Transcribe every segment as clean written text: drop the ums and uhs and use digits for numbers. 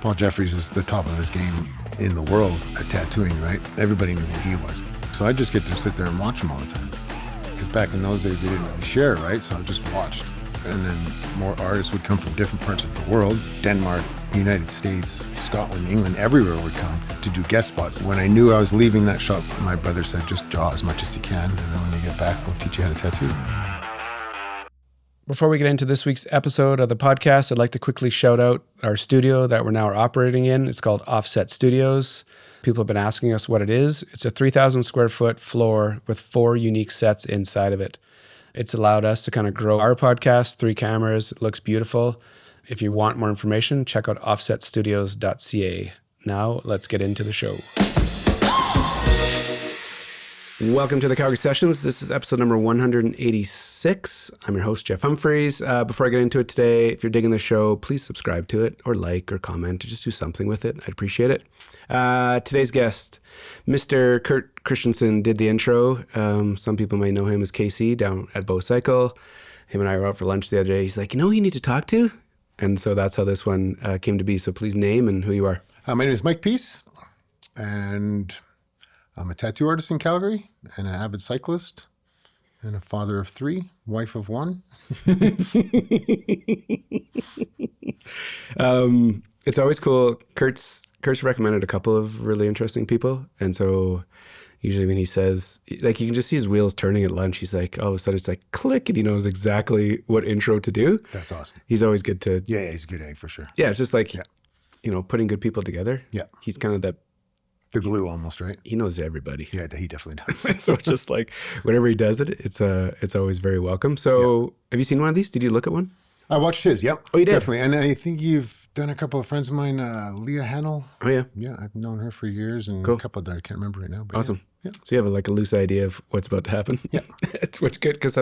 Paul Jeffries was the top of his game in the world at tattooing, right? Everybody knew who he was. So I just get to sit there and watch him all the time. Because back in those days, they didn't really share, right? So I just watched. And then more artists would come from different parts of the world. Denmark, United States, Scotland, England, everywhere would come to do guest spots. When I knew I was leaving that shop, my brother said, just draw as much as you can. And then when you get back, we'll teach you how to tattoo. Before we get into this week's episode of the podcast, I'd like to quickly shout out our studio that we're now operating in. It's called Offset Studios. People have been asking us what it is. It's a 3,000 square foot floor with 4 unique sets inside of it. It's allowed us to kind of grow our podcast, 3 cameras. It looks beautiful. If you want more information, check out offsetstudios.ca. Now, let's get into the show. Welcome to the Calgary Sessions. This is episode number 186. I'm your host, Jeff Humphreys. Before I get into it today, if you're digging the show, please subscribe to it or like or comment or just do something with it. I'd appreciate it. Today's guest, Mr. Kurt Christensen, did the intro. Some people may know him as KC down at Bow Cycle. Him and I were out for lunch the other day. He's like, you know who you need to talk to? And so that's how this one came to be. So please name and who you are. My name is Mike Peace, and I'm a tattoo artist in Calgary and an avid cyclist and a father of 3, wife of 1. It's always cool. Kurt's recommended a couple of really interesting people. And so usually when he says, like, you can just see his wheels turning at lunch. He's like, all of a sudden it's like click, and he knows exactly what intro to do. That's awesome. He's always good to. Yeah, he's a good egg for sure. Yeah, it's just like, putting good people together. Yeah. He's kind of that. The glue almost, right? He knows everybody. Yeah, he definitely does. So just like whenever he does it, it's always very welcome. So Have you seen one of these? Did you look at one? I watched his, yep. Oh, you did? Definitely. And I think you've done a couple of friends of mine, Leah Hannell. Oh, yeah. Yeah, I've known her for years, and Cool. a couple that I can't remember right now. But Awesome. Yeah. So you have a loose idea of what's about to happen. Yeah. It's which good because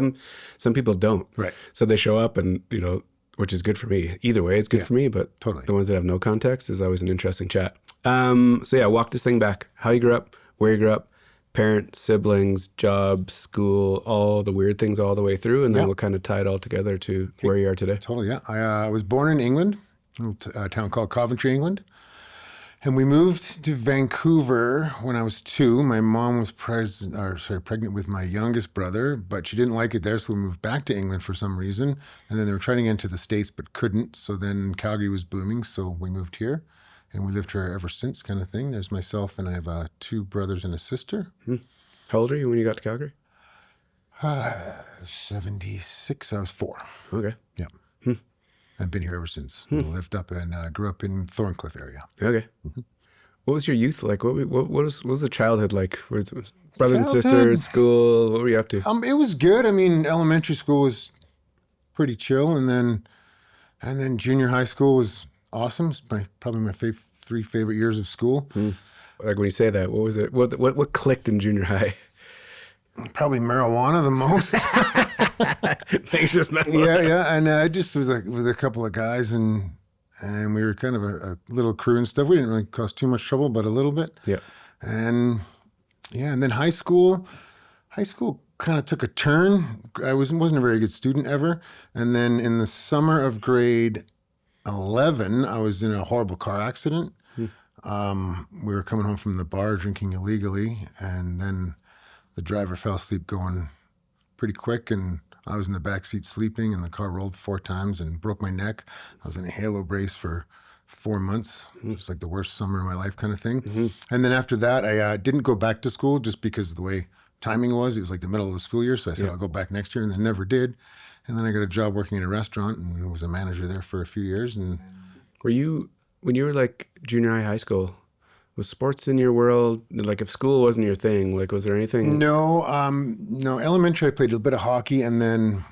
some people don't. Right. So they show up and, which is good for me. Either way, it's good for me, but totally. The ones that have no context is always an interesting chat. Walk this thing back. How you grew up, where you grew up, parents, siblings, job, school, all the weird things all the way through, and then we'll kind of tie it all together to where you are today. Totally, yeah. I was born in England, a town called Coventry, England. And we moved to Vancouver when I was 2. My mom was pregnant with my youngest brother, but she didn't like it there, so we moved back to England for some reason. And then they were trying to get into the States, but couldn't. So then Calgary was booming, so we moved here. And we lived here ever since, kind of thing. There's myself, and I have 2 brothers and a sister. How old are you when you got to Calgary? 76. I was 4. Okay. Yeah. I've been here ever since. I lived up and grew up in Thorncliffe area. Okay. What was your youth like? What was the childhood like? Was it brothers and sisters, school? What were you up to? It was good. I mean, elementary school was pretty chill, and then junior high school was awesome. It's probably my 3 favorite years of school. Like when you say that, what was it? What clicked in junior high? Probably marijuana the most. Things just messed up. Yeah. And I just was with a couple of guys, and we were kind of a little crew and stuff. We didn't really cause too much trouble, but a little bit. Yeah. And then high school kind of took a turn. I wasn't a very good student ever. And then in the summer of grade 11, I was in a horrible car accident. We were coming home from the bar drinking illegally, and then the driver fell asleep going pretty quick, and I was in the back seat sleeping, and the car rolled 4 times and broke my neck. I was in a halo brace for 4 months. It was like the worst summer of my life kind of thing. And then after that, I didn't go back to school just because of the way timing was. It was like the middle of the school year, so I said I'll go back next year, and then never did. And then I got a job working in a restaurant and was a manager there for a few years. And when you were like junior high school, was sports in your world? Like if school wasn't your thing, like was there anything? No. Elementary, I played a bit of hockey, and then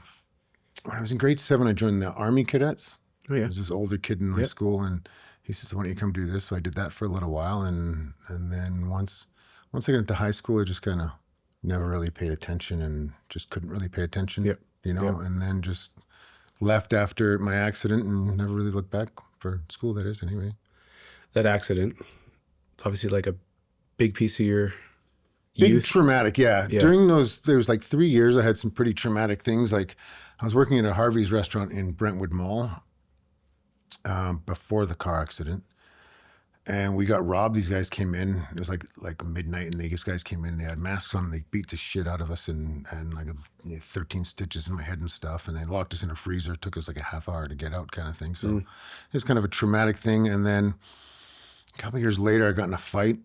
when I was in grade 7, I joined the Army Cadets. Oh yeah. There was this older kid in my school, and he says, "Why don't you come do this?" So I did that for a little while, and then once I got into high school, I just kind of never really paid attention, and just couldn't really pay attention. Yep. And then just left after my accident and never really looked back for school. That is, anyway. That accident, obviously, like a big piece of your Big youth. traumatic, yeah. During there was like 3 years, I had some pretty traumatic things. Like I was working at a Harvey's restaurant in Brentwood Mall before the car accident. and we got robbed. These guys came in. It was like midnight, and these guys came in. They had masks on. And they beat the shit out of us, and like 13 stitches in my head and stuff. And they locked us in a freezer. It took us like a half hour to get out, kind of thing. So it was kind of a traumatic thing. And then a couple of years later, I got in a fight.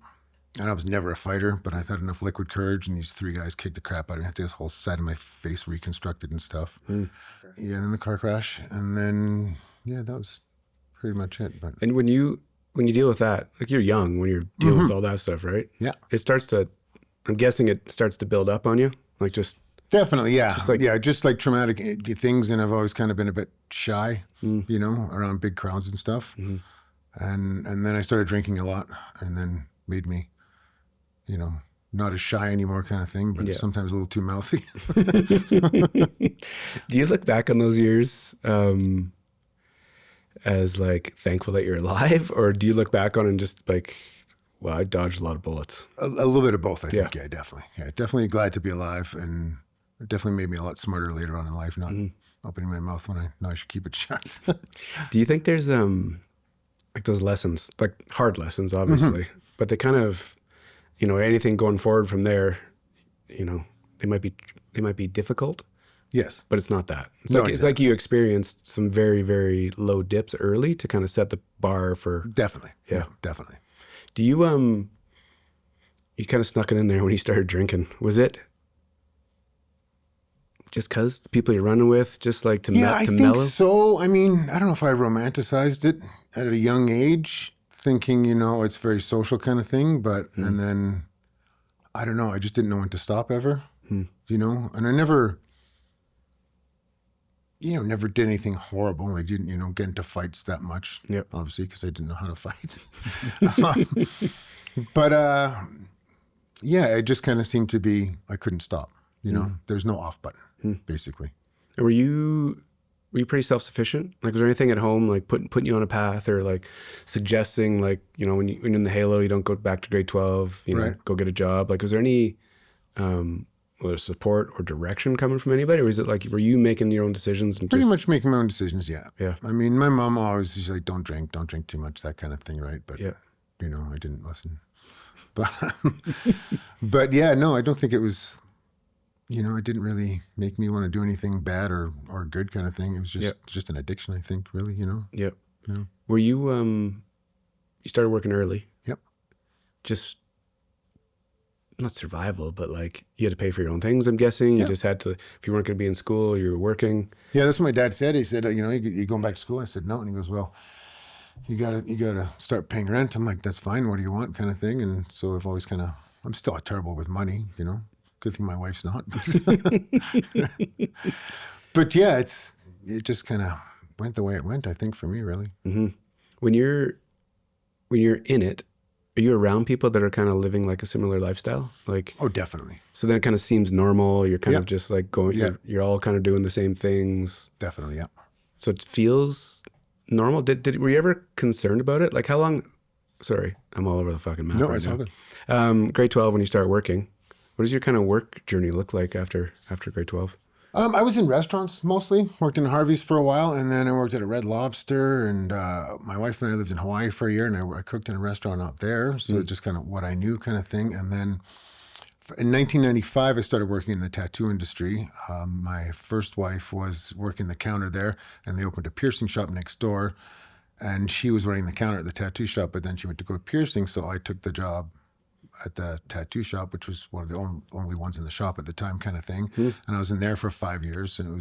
And I was never a fighter, but I had enough liquid courage, and these 3 guys kicked the crap out of me. I had to get this whole side of my face reconstructed and stuff. Yeah, and then the car crash, and then that was pretty much it. But And when you deal with that, like you're young when you're dealing with all that stuff, right? Yeah. I'm guessing it starts to build up on you, like just definitely, yeah, just just like traumatic things, and I've always kind of been a bit shy, around big crowds and stuff, and then I started drinking a lot, and then made me, not as shy anymore, kind of thing, but sometimes a little too mouthy. Do you look back on those years as like thankful that you're alive, or do you look back on it and just like, well, I dodged a lot of bullets? A little bit of both, I think. Yeah, definitely. Yeah, definitely glad to be alive, and it definitely made me a lot smarter later on in life, not opening my mouth when I know I should keep it shut. Do you think there's like those lessons, like hard lessons, obviously, but they kind of, anything going forward from there, they might be difficult. Yes. But it's not that. It's like you experienced some very, very low dips early to kind of set the bar for. Definitely. Yeah, definitely. Do you you kind of snuck it in there when you started drinking? Was it just because the people you're running with, just like to mellow? I think so. I mean, I don't know if I romanticized it at a young age, thinking, it's very social kind of thing. But, and then, I don't know, I just didn't know when to stop ever, and I never, never did anything horrible. I didn't, get into fights that much, obviously, because I didn't know how to fight. But, it just kind of seemed to be, I couldn't stop, there's no off button, basically. Were you pretty self-sufficient? Like, was there anything at home, like putting you on a path, or like suggesting, like, when you're in the halo, you don't go back to grade 12, go get a job. Like, was there any, whether support or direction coming from anybody, or is it like, were you making your own decisions? And pretty much making my own decisions. Yeah. Yeah. I mean, my mom always was like, don't drink too much, that kind of thing. Right. But, I didn't listen, but yeah, no, I don't think it was, it didn't really make me want to do anything bad or good kind of thing. It was just an addiction, I think, really, Yep. Were you, you started working early? Yep. Just not survival, but like you had to pay for your own things, I'm guessing. You just had to, if you weren't going to be in school, you were working. Yeah, that's what my dad said. He said, you going back to school? I said, no. And he goes, well, you gotta start paying rent. I'm like, that's fine. What do you want, kind of thing. And so I've always I'm still terrible with money, Good thing my wife's not. But yeah, it just kind of went the way it went, I think, for me, really. Mm-hmm. When you're in it, are you around people that are kind of living like a similar lifestyle? Like, oh, definitely. So then it kind of seems normal. You're kind of just like going, you're all kind of doing the same things. Definitely, yeah. So it feels normal. Were you ever concerned about it? Like, how long, sorry, I'm all over the fucking map. No, right it's now. all good. Grade 12, when you start working, what does your kind of work journey look like after grade 12? I was in restaurants mostly, worked in Harvey's for a while, and then I worked at a Red Lobster, and my wife and I lived in Hawaii for a year, and I cooked in a restaurant out there, so just kind of what I knew kind of thing. And then in 1995, I started working in the tattoo industry. My first wife was working the counter there, and they opened a piercing shop next door, and she was running the counter at the tattoo shop, but then she went to go piercing, so I took the job at the tattoo shop, which was one of the only ones in the shop at the time, kind of thing. And I was in there for 5 years, and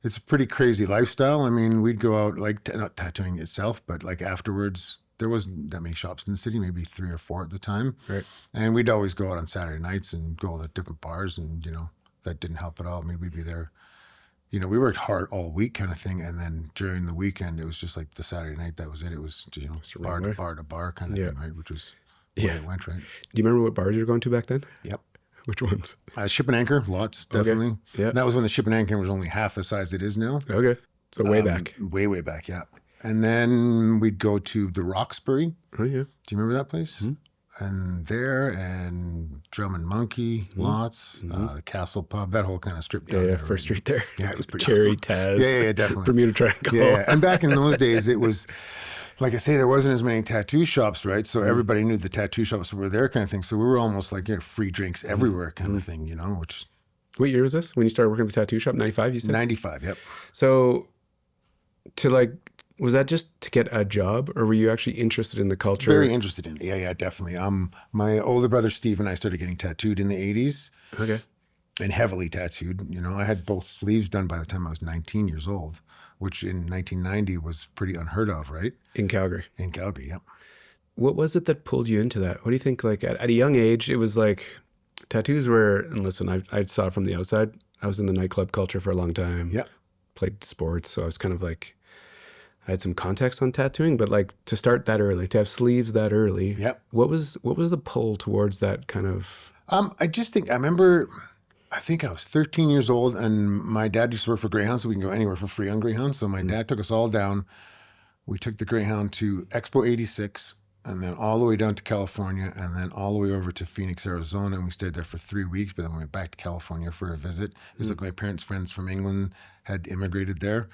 it's a pretty crazy lifestyle. I mean, we'd go out, like, not tattooing itself, but like afterwards, there wasn't that many shops in the city, maybe 3 or 4 at the time. Right. And we'd always go out on Saturday nights and go to different bars, and, that didn't help at all. I mean, we'd be there, we worked hard all week kind of thing. And then during the weekend, it was just like the Saturday night, that was it. It was, bar to bar kind of thing, right? Which was where it went, right? Do you remember what bars you were going to back then? Yep. Which ones? Ship and Anchor, lots, definitely. Okay. Yeah. That was when the Ship and Anchor was only half the size it is now. Okay. So way back. Way back, yeah. And then we'd go to the Roxbury. Oh, yeah. Do you remember that place? Mm-hmm. And Drum and Monkey, lots. The Castle Pub, that whole kind of strip down Yeah, there. First Street there. Yeah, it was pretty Cherry awesome. Taz. Yeah, definitely. Bermuda Triangle. Yeah, and back in those days, it was, like I say, there wasn't as many tattoo shops, right? So everybody knew the tattoo shops were there kind of thing. So we were almost like, free drinks everywhere kind of thing, which What year was this when you started working at the tattoo shop? 95, you said? 95, yep. So was that just to get a job, or were you actually interested in the culture? Very interested in it. Yeah, definitely. My older brother, Steve, and I started getting tattooed in the 80s. Okay. And heavily tattooed. I had both sleeves done by the time I was 19 years old, which in 1990 was pretty unheard of, right? In Calgary. In Calgary, yep. What was it that pulled you into that? What do you think, like at a young age, it was like tattoos were, and listen, I saw it from the outside. I was in the nightclub culture for a long time. Yep. Played sports. So I was kind of like, I had some context on tattooing, but like to start that early, to have sleeves that early. Yep. What was the pull towards that kind of? I think I was 13 years old, and my dad used to work for Greyhound, so we can go anywhere for free on Greyhound. So my dad took us all down. We took the Greyhound to Expo 86, and then all the way down to California, and then all the way over to Phoenix, Arizona. And we stayed there for 3 weeks, but then we went back to California for a visit. It was like my parents' friends from England had immigrated there.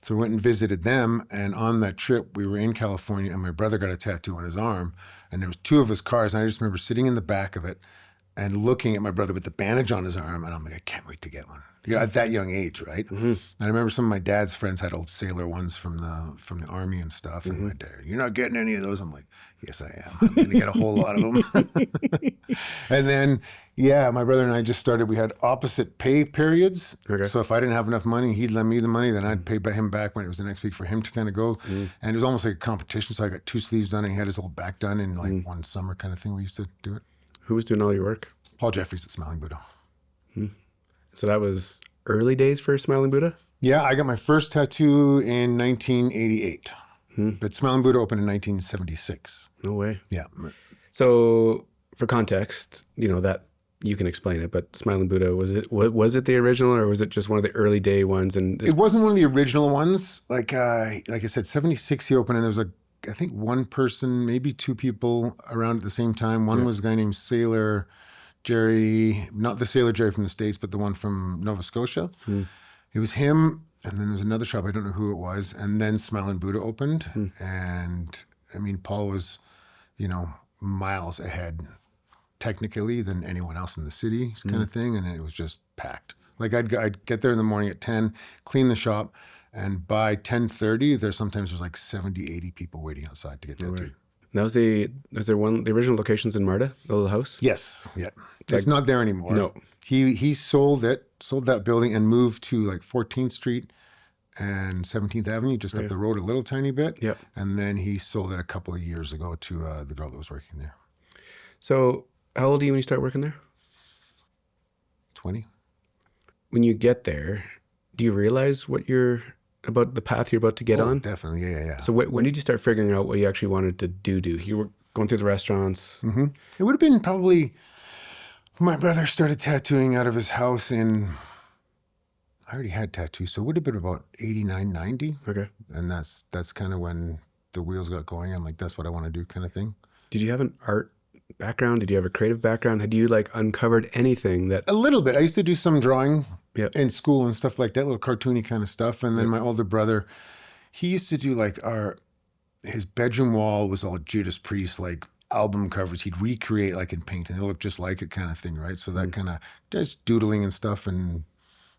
So we went and visited them, and on that trip, we were in California, and my brother got a tattoo on his arm, and there was 2 of his cars, and I just remember sitting in the back of it, and looking at my brother with the bandage on his arm, and I'm like, I can't wait to get one. At that young age, right? Mm-hmm. And I remember some of my dad's friends had old sailor ones from the army and stuff. And my dad, you're not getting any of those. I'm like, yes, I am. I'm going to get a whole lot of them. And then, my brother and I just started. We had opposite pay periods. Okay. So if I didn't have enough money, he'd lend me the money. Then I'd pay him back when it was the next week for him to kind of go. And it was almost like a competition. So I got 2 sleeves done, and he had his whole back done in like one summer kind of thing. We used to do it. Who was doing all your work? Paul Jeffries at Smiling Buddha. So that was early days for Smiling Buddha? Yeah, I got my first tattoo in 1988. But Smiling Buddha opened in 1976. No way. Yeah. So for context, that you can explain it, but Smiling Buddha, was it the original, or was it just one of the early day ones? And it wasn't one of the original ones. Like I said, 76 he opened, and there was I think one person, maybe 2 people around at the same time. One was a guy named Sailor Jerry, not the Sailor Jerry from the States, but the one from Nova Scotia. It was him, and then there's another shop, I don't know who it was, and then Smiling Buddha opened. And I mean, Paul was, miles ahead technically than anyone else in the city kind of thing, and it was just packed. Like I'd get there in the morning at 10, clean the shop, and by 10:30, there's like 70, 80 people waiting outside to get tattooed. That was the original locations in Marta, the little house? Yes. Yeah. It's not there anymore. No. He sold that building and moved to like 14th Street and 17th Avenue, just up the road a little tiny bit. Yep. And then he sold it a couple of years ago to the girl that was working there. So how old are you when you start working there? 20. When you get there, do you realize about the path you're about to get on? Definitely. Yeah. So when did you start figuring out what you actually wanted to do? You were going through the restaurants. Mm-hmm. It would have been probably, my brother started tattooing out of his house I already had tattoos, so it would have been about 89, 90. Okay. And that's kind of when the wheels got going. I'm like, that's what I want to do kind of thing. Did you have an art background? Did you have a creative background? Had you uncovered anything that... A little bit. I used to do some drawing Yep. in school and stuff like that, little cartoony kind of stuff. And then my older brother, he used to do his bedroom wall was all Judas Priest, album covers. He'd recreate in paint, and it looked just like it kind of thing, right? So that kind of just doodling and stuff, and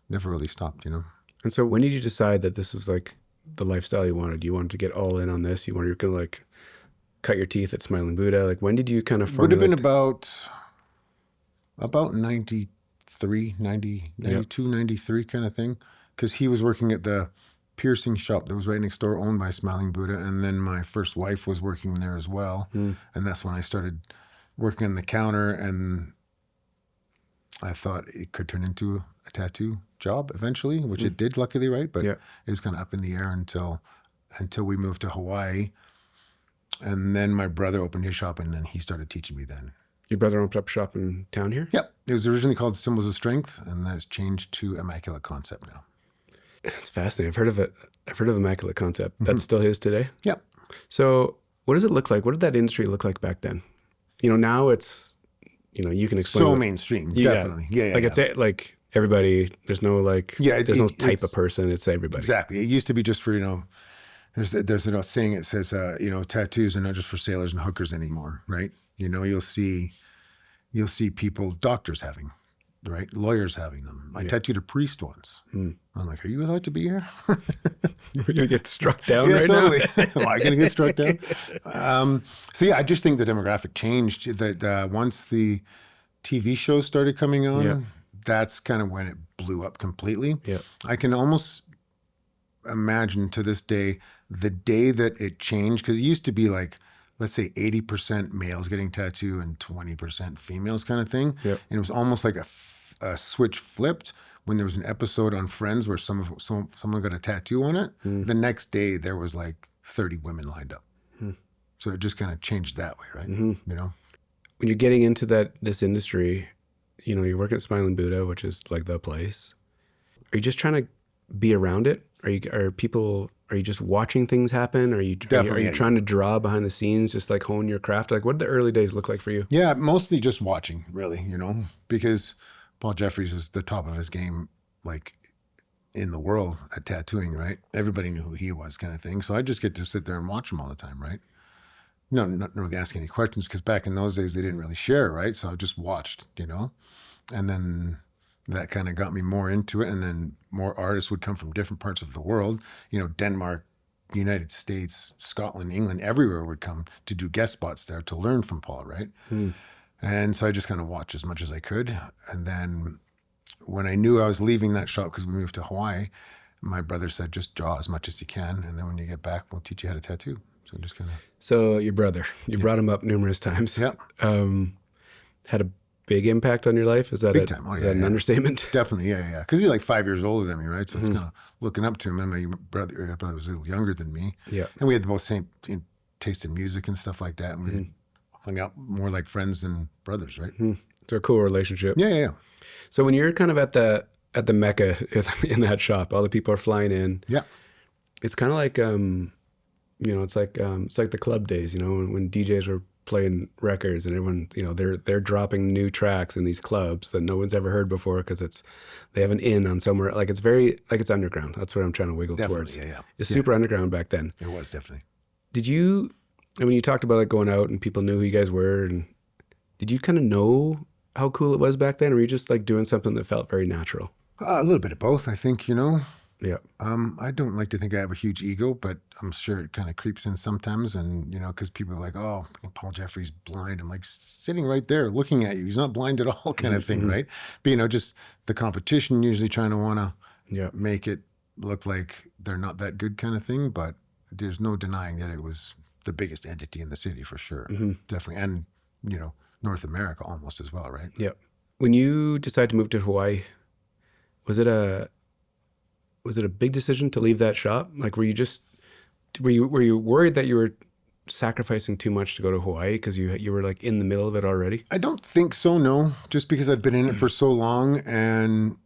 never really stopped, And so when did you decide that this was the lifestyle you wanted? You wanted to get all in on this? You wanted to cut your teeth at Smiling Buddha? When did you kind of formulate? Would have been about 93, 90, 92, 93 kind of thing. Because he was working at the piercing shop that was right next door, owned by Smiling Buddha. And then my first wife was working there as well. And that's when I started working on the counter. And I thought it could turn into a tattoo job eventually, which it did, luckily, right? But it was kind of up in the air until we moved to Hawaii. And then my brother opened his shop, and then he started teaching me then. Your brother opened up shop in town here? Yep. It was originally called Symbols of Strength, and that's changed to Immaculate Concept now. It's fascinating. I've heard of it. I've heard of Immaculate Concept. That's still his today? Yep. So what does it look like? What did that industry look like back then? Now it's, you can explain. So mainstream, definitely. Yeah. It's everybody, there's no there's no type of person. It's everybody. Exactly. It used to be just for, there's a saying, it says, tattoos are not just for sailors and hookers anymore, right? You'll see people, doctors having, right? Lawyers having them. I tattooed a priest once. I'm like, are you allowed to be here? You're going to get struck down Yeah, right totally. now. Am I going to get struck down? I just think the demographic changed. That once the TV shows started coming on, Yeah. that's kind of when it blew up completely. Yeah. I can almost imagine to this day, the day that it changed, because it used to be like, let's say 80% males getting tattooed and 20% females kind of thing. Yep. And it was almost like a switch flipped when there was an episode on Friends where someone got a tattoo on it. The next day there was like 30 women lined up. So it just kind of changed that way, right? When you're getting into this industry, you're working at Smiling Buddha, which is like the place. Are you just trying to be around it? Are you just watching things happen? Are you trying to draw behind the scenes, just like hone your craft? Like, what did the early days look like for you? Yeah, mostly just watching, really, because Paul Jeffreys was the top of his game, like in the world at tattooing, right? Everybody knew who he was, kind of thing. So I just get to sit there and watch him all the time, right? No, not really asking any questions, because back in those days they didn't really share, right? So I just watched, and then that kind of got me more into it. And then more artists would come from different parts of the world, Denmark, United States, Scotland, England, everywhere would come to do guest spots there to learn from Paul, right? And so I just kind of watched as much as I could. And then when I knew I was leaving that shop, because we moved to Hawaii, my brother said, just draw as much as you can. And then when you get back, we'll teach you how to tattoo. So just kind of. So your brother, you brought him up numerous times. Yeah. Had a big impact on your life? Is that Big time. Is that an understatement? Definitely, yeah. Because he's like 5 years older than me, right? So it's kind of looking up to him. And my brother was a little younger than me. Yeah. And we had the most same taste in music and stuff like that. And we hung out more like friends than brothers, right? It's a cool relationship. Yeah. So when you're kind of at the Mecca in that shop, all the people are flying in. Yeah. It's kind of like it's like the club days, when DJs were playing records and everyone, they're dropping new tracks in these clubs that no one's ever heard before because they have an in on somewhere. Like it's very, like it's underground. That's what I'm trying to wiggle towards. Yeah. It's super underground back then. It was definitely. Did you, when you talked about like going out and people knew who you guys were, and did you kind of know how cool it was back then? Or were you just like doing something that felt very natural? A little bit of both, I think, Yeah. I don't like to think I have a huge ego, but I'm sure it kind of creeps in sometimes. And, because people are like, oh, Paul Jeffreys blind. I'm like, sitting right there looking at you. He's not blind at all, kind of thing, right? But, just the competition usually trying to want to make it look like they're not that good, kind of thing. But there's no denying that it was the biggest entity in the city for sure. Definitely. And, North America almost as well, right? Yeah. When you decided to move to Hawaii, was it a big decision to leave that shop? Like, were you worried that you were sacrificing too much to go to Hawaii because you were like in the middle of it already? I don't think so, no. Just because I'd been in it for so long, and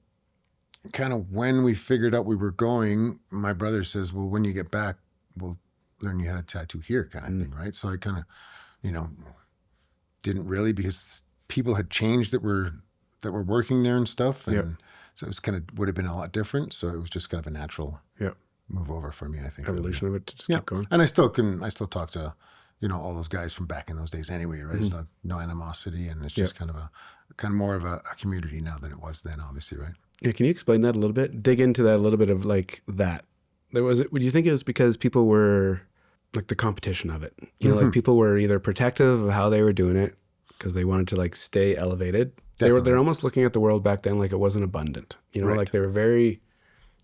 kind of when we figured out we were going, my brother says, well, when you get back, we'll learn you how to tattoo here, kind of thing, right? So I kind of, didn't really, because people had changed that were working there and stuff. And so it was would have been a lot different. So it was just kind of a natural move over for me, I think. Evolution of it to just keep going. And I still talk to, all those guys from back in those days anyway, right? So no animosity, and it's just kind of more of a community now than it was then, obviously, right? Yeah. Can you explain that a little bit? Dig into that a little bit of like that. Would you think it was because people were like the competition of it? Like people were either protective of how they were doing it because they wanted to like stay elevated. They're almost looking at the world back then like it wasn't abundant. Right. Like they were very,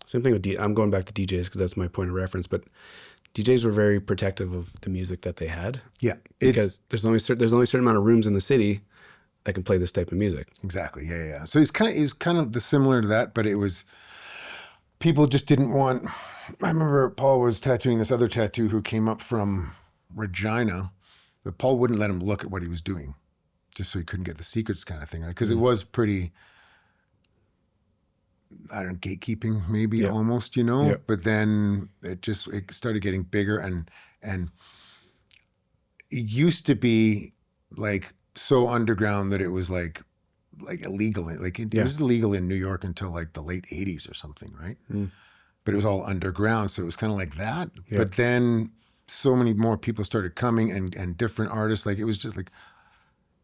same thing with I'm going back to DJs because that's my point of reference, but DJs were very protective of the music that they had. Yeah. Because there's only a certain amount of rooms in the city that can play this type of music. Exactly. Yeah. So it was kind of the similar to that, but it was, people just didn't want. I remember Paul was tattooing this other tattoo who came up from Regina, but Paul wouldn't let him look at what he was doing, just so he couldn't get the secrets, kind of thing, right? Because it was pretty, I don't know, gatekeeping maybe almost, But then it started getting bigger, and it used to be like so underground that it was like illegal. Like it was illegal in New York until like the late 80s or something, right? but it was all underground. So it was kind of like that. Yeah. But then so many more people started coming and different artists. Like it was just like,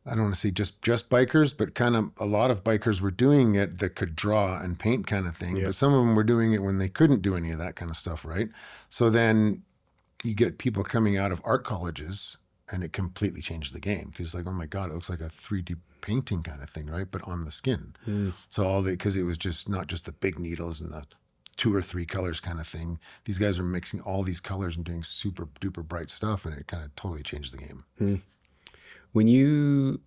I don't want to say just bikers, but kind of a lot of bikers were doing it that could draw and paint kind of thing. Yeah. But some of them were doing it when they couldn't do any of that kind of stuff, right? So then you get people coming out of art colleges and it completely changed the game because like, oh my God, it looks like a 3D painting kind of thing, right? But on the skin. So because it was just not just the big needles and the 2 or 3 colors kind of thing. These guys were mixing all these colors and doing super duper bright stuff. And it kind of totally changed the game. When you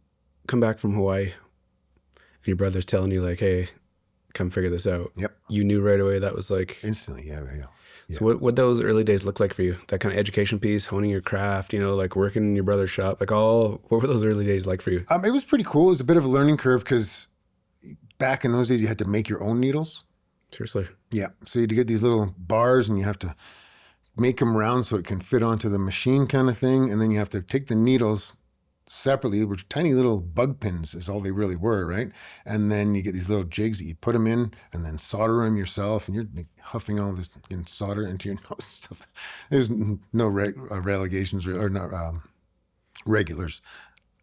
come back from Hawaii and your brother's telling you like, hey, come figure this out. Yep. You knew right away that was like... Instantly, yeah. So what those early days look like for you? That kind of education piece, honing your craft, like working in your brother's shop, what were those early days like for you? It was pretty cool. It was a bit of a learning curve because back in those days you had to make your own needles. Seriously? Yeah. So you had to get these little bars and you have to make them round so it can fit onto the machine kind of thing. And then you have to take the needles separately, which tiny little bug pins is all they really were, right? And then you get these little jigs that you put them in and then solder them yourself, and you're huffing all this solder into your nose stuff. There's no relegations or not regulars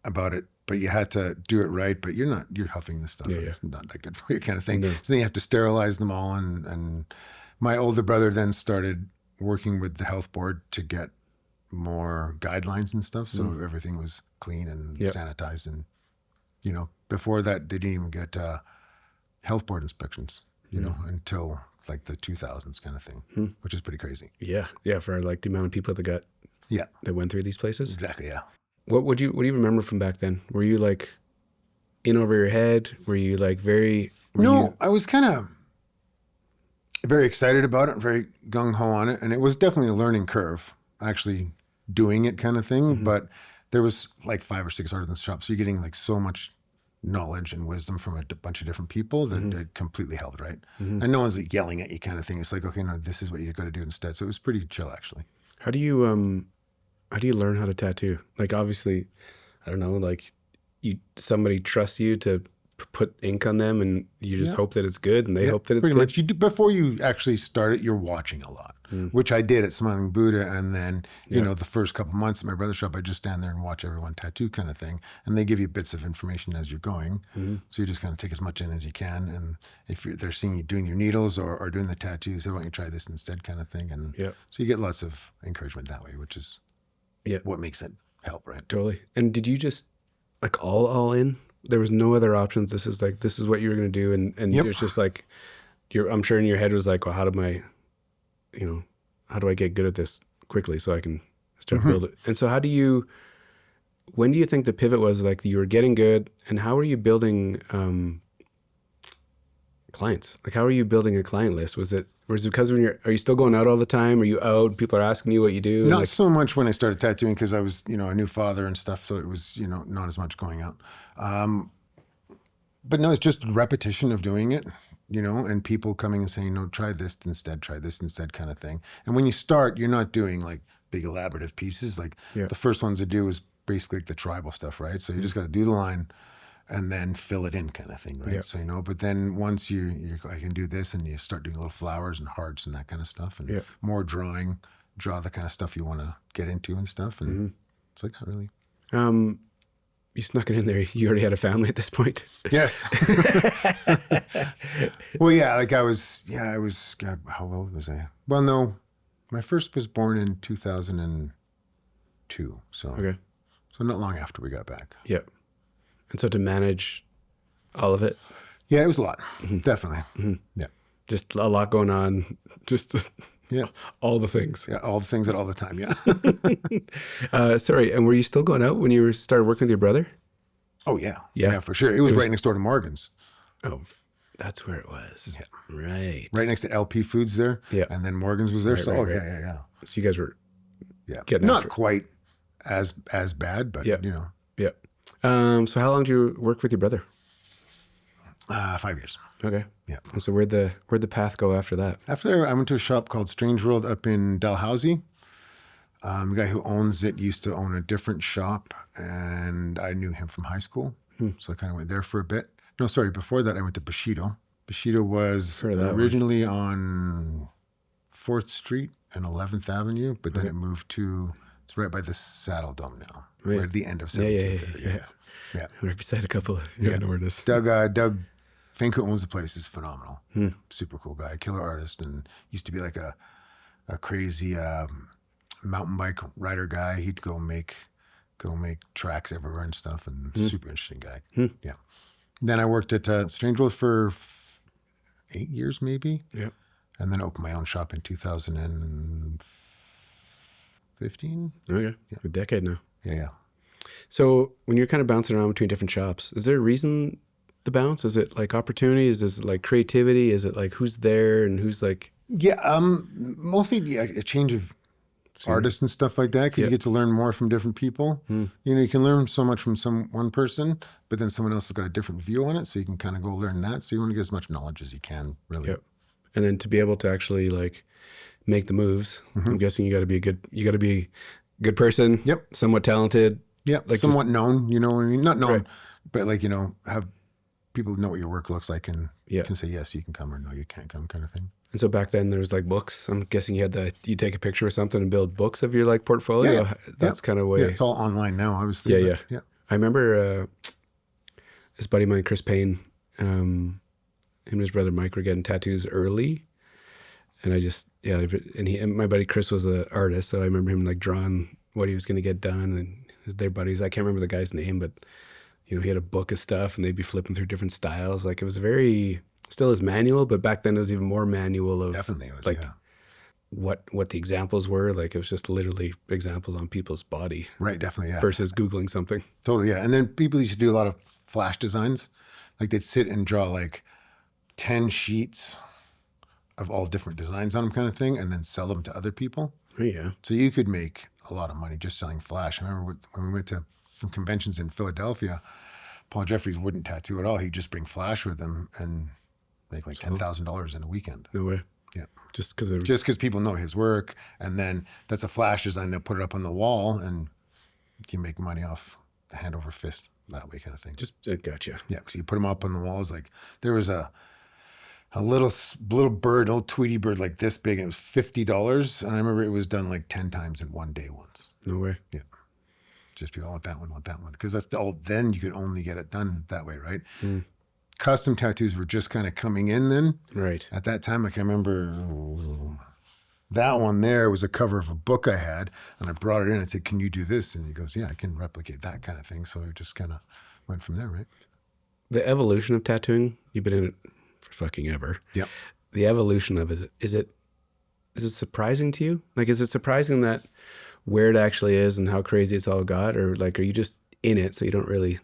about it, but you had to do it right. But you're huffing this stuff. It's not that good for you kind of thing. No. So then you have to sterilize them all. And my older brother then started working with the health board to get more guidelines and stuff. So everything was clean and sanitized. And, before that, they didn't even get health board inspections, until like the 2000s kind of thing, which is pretty crazy. Yeah. Yeah. For like the amount of people that went through these places. Exactly. Yeah. What do you remember from back then? Were you like in over your head? Were you like I was kind of very excited about it, very gung-ho on it. And it was definitely a learning curve, actually doing it kind of thing. But there was like 5 or 6 artisan shops. So you're getting like so much knowledge and wisdom from a bunch of different people that it completely helped, right? And no one's like yelling at you kind of thing. It's like, okay, no, this is what you got to do instead. So it was pretty chill, actually. How do you learn how to tattoo? Like, obviously, I don't know, like somebody trusts you to put ink on them and you just hope that it's good and they hope that it's good. Much. Before you actually start it, you're watching a lot, which I did at Smiling Buddha. And then, the first couple months at my brother's shop, I just stand there and watch everyone tattoo kind of thing. And they give you bits of information as you're going. So you just kind of take as much in as you can. And if they're seeing you doing your needles or doing the tattoos, they want you to try this instead kind of thing. And so you get lots of encouragement that way, which is what makes it help, right? Totally. And did you just like all in? There was no other options. This is what you were going to do. And it was just like, I'm sure in your head was like, well, how do I get good at this quickly so I can start build it? And so when do you think the pivot was like you were getting good and how are you building clients? Like, how are you building a client list? Was it because are you still going out all the time? Are you out? People are asking you what you do? Not so much when I started tattooing because I was, a new father and stuff. So it was, not as much going out. But no, it's just repetition of doing it, and people coming and saying, no, try this instead kind of thing. And when you start, you're not doing like big elaborative pieces. Like the first ones to do is basically like the tribal stuff, right? So you just got to do the line and then fill it in kind of thing, right? So, but then once I can do this and you start doing little flowers and hearts and that kind of stuff and more draw the kind of stuff you want to get into and stuff. And it's like that really. You snuck it in there. You already had a family at this point. Yes. Well, yeah, like I was, God, how old was I? Well, no, my first was born in 2002. So not long after we got back. Yeah. And so to manage all of it? Yeah, it was a lot. Definitely. Yeah. Just a lot going on. Just all the things. Yeah, all the things at all the time, yeah. Sorry, and were you still going out when you started working with your brother? Oh, yeah. Yeah, for sure. It was right next door to Morgan's. Oh, that's where it was. Yeah. Right. Right next to LP Foods there. Yeah. And then Morgan's was there. Right. Yeah. So you guys were not quite as bad, but, Yeah. So how long did you work with your brother? 5 years. Okay. Yeah. And so where'd the path go after that? After there, I went to a shop called Strange World up in Dalhousie. The guy who owns it used to own a different shop, and I knew him from high school. So I kind of went there for a bit. No, sorry. Before that, I went to Bushido. Bushido was originally on 4th Street and 11th Avenue, but then it moved to, it's right by the Saddle Dome now. Right at the end of 17th. Yeah. Right beside a couple of, I know where it is. Doug Fink, who owns the place, is phenomenal. Super cool guy, killer artist, and used to be like a crazy mountain bike rider guy. He'd go make tracks everywhere and stuff, and super interesting guy. Yeah. Then I worked at Strange World for 8 years maybe. Yeah. And then opened my own shop in 2015. Okay. Yeah. A decade now. Yeah. So when you're kind of bouncing around between different shops, is there a reason to bounce? Is it like opportunity? Is it like creativity? Is it like who's there and who's like? Yeah. Mostly a change of artists and stuff like that, because you get to learn more from different people. You know, you can learn so much from one person, but then someone else has got a different view on it, so you can kind of go learn that. So you want to get as much knowledge as you can, really. Yep. And then to be able to actually like make the moves, I'm guessing you got to be a good person. Yep. Somewhat talented. Yeah. Like somewhat known, you know what I mean? Not known, but like, you know, have people know what your work looks like and can say, yes, you can come, or no, you can't come, kind of thing. And so back then there was like books. I'm guessing you take a picture or something and build books of your like portfolio. Yeah. That's kind of way. Yeah, it's all online now, obviously. Yeah. I remember this buddy of mine, Chris Payne, him and his brother Mike were getting tattoos early. And I just, and my buddy Chris was an artist. So I remember him like drawing what he was going to get done, and their buddies. I can't remember the guy's name, but you know, he had a book of stuff and they'd be flipping through different styles. Like it was still is manual, but back then it was even more manual of definitely it was, like what the examples were. Like it was just literally examples on people's body. Right, definitely, yeah. Versus Googling something. Totally, yeah. And then people used to do a lot of flash designs. Like they'd sit and draw like 10 sheets of all different designs on them, kind of thing, and then sell them to other people. Oh, yeah. So you could make a lot of money just selling flash. I remember when we went to some conventions in Philadelphia, Paul Jeffries wouldn't tattoo at all. He'd just bring flash with him and make like $10,000 in a weekend. No way. Yeah. Just because people know his work, and then that's a flash design. They'll put it up on the wall, and you make money off the hand over fist that way, kind of thing. Just gotcha. Yeah, because you put them up on the walls. Like there was a little bird, a little Tweety bird like this big, and it was $50. And I remember it was done like 10 times in one day once. No way. Yeah. Just people want that one, because that's then you could only get it done that way, right? Custom tattoos were just kind of coming in then. Right. At that time, I can remember that one there was a cover of a book I had, and I brought it in and said, "Can you do this?" And he goes, "Yeah, I can replicate that kind of thing." So it just kind of went from there, right? The evolution of tattooing, you've been in it for fucking ever. Yep. The evolution of it, is it surprising to you? Like, is it surprising that where it actually is and how crazy it's all got, or like, are you just in it so you don't really?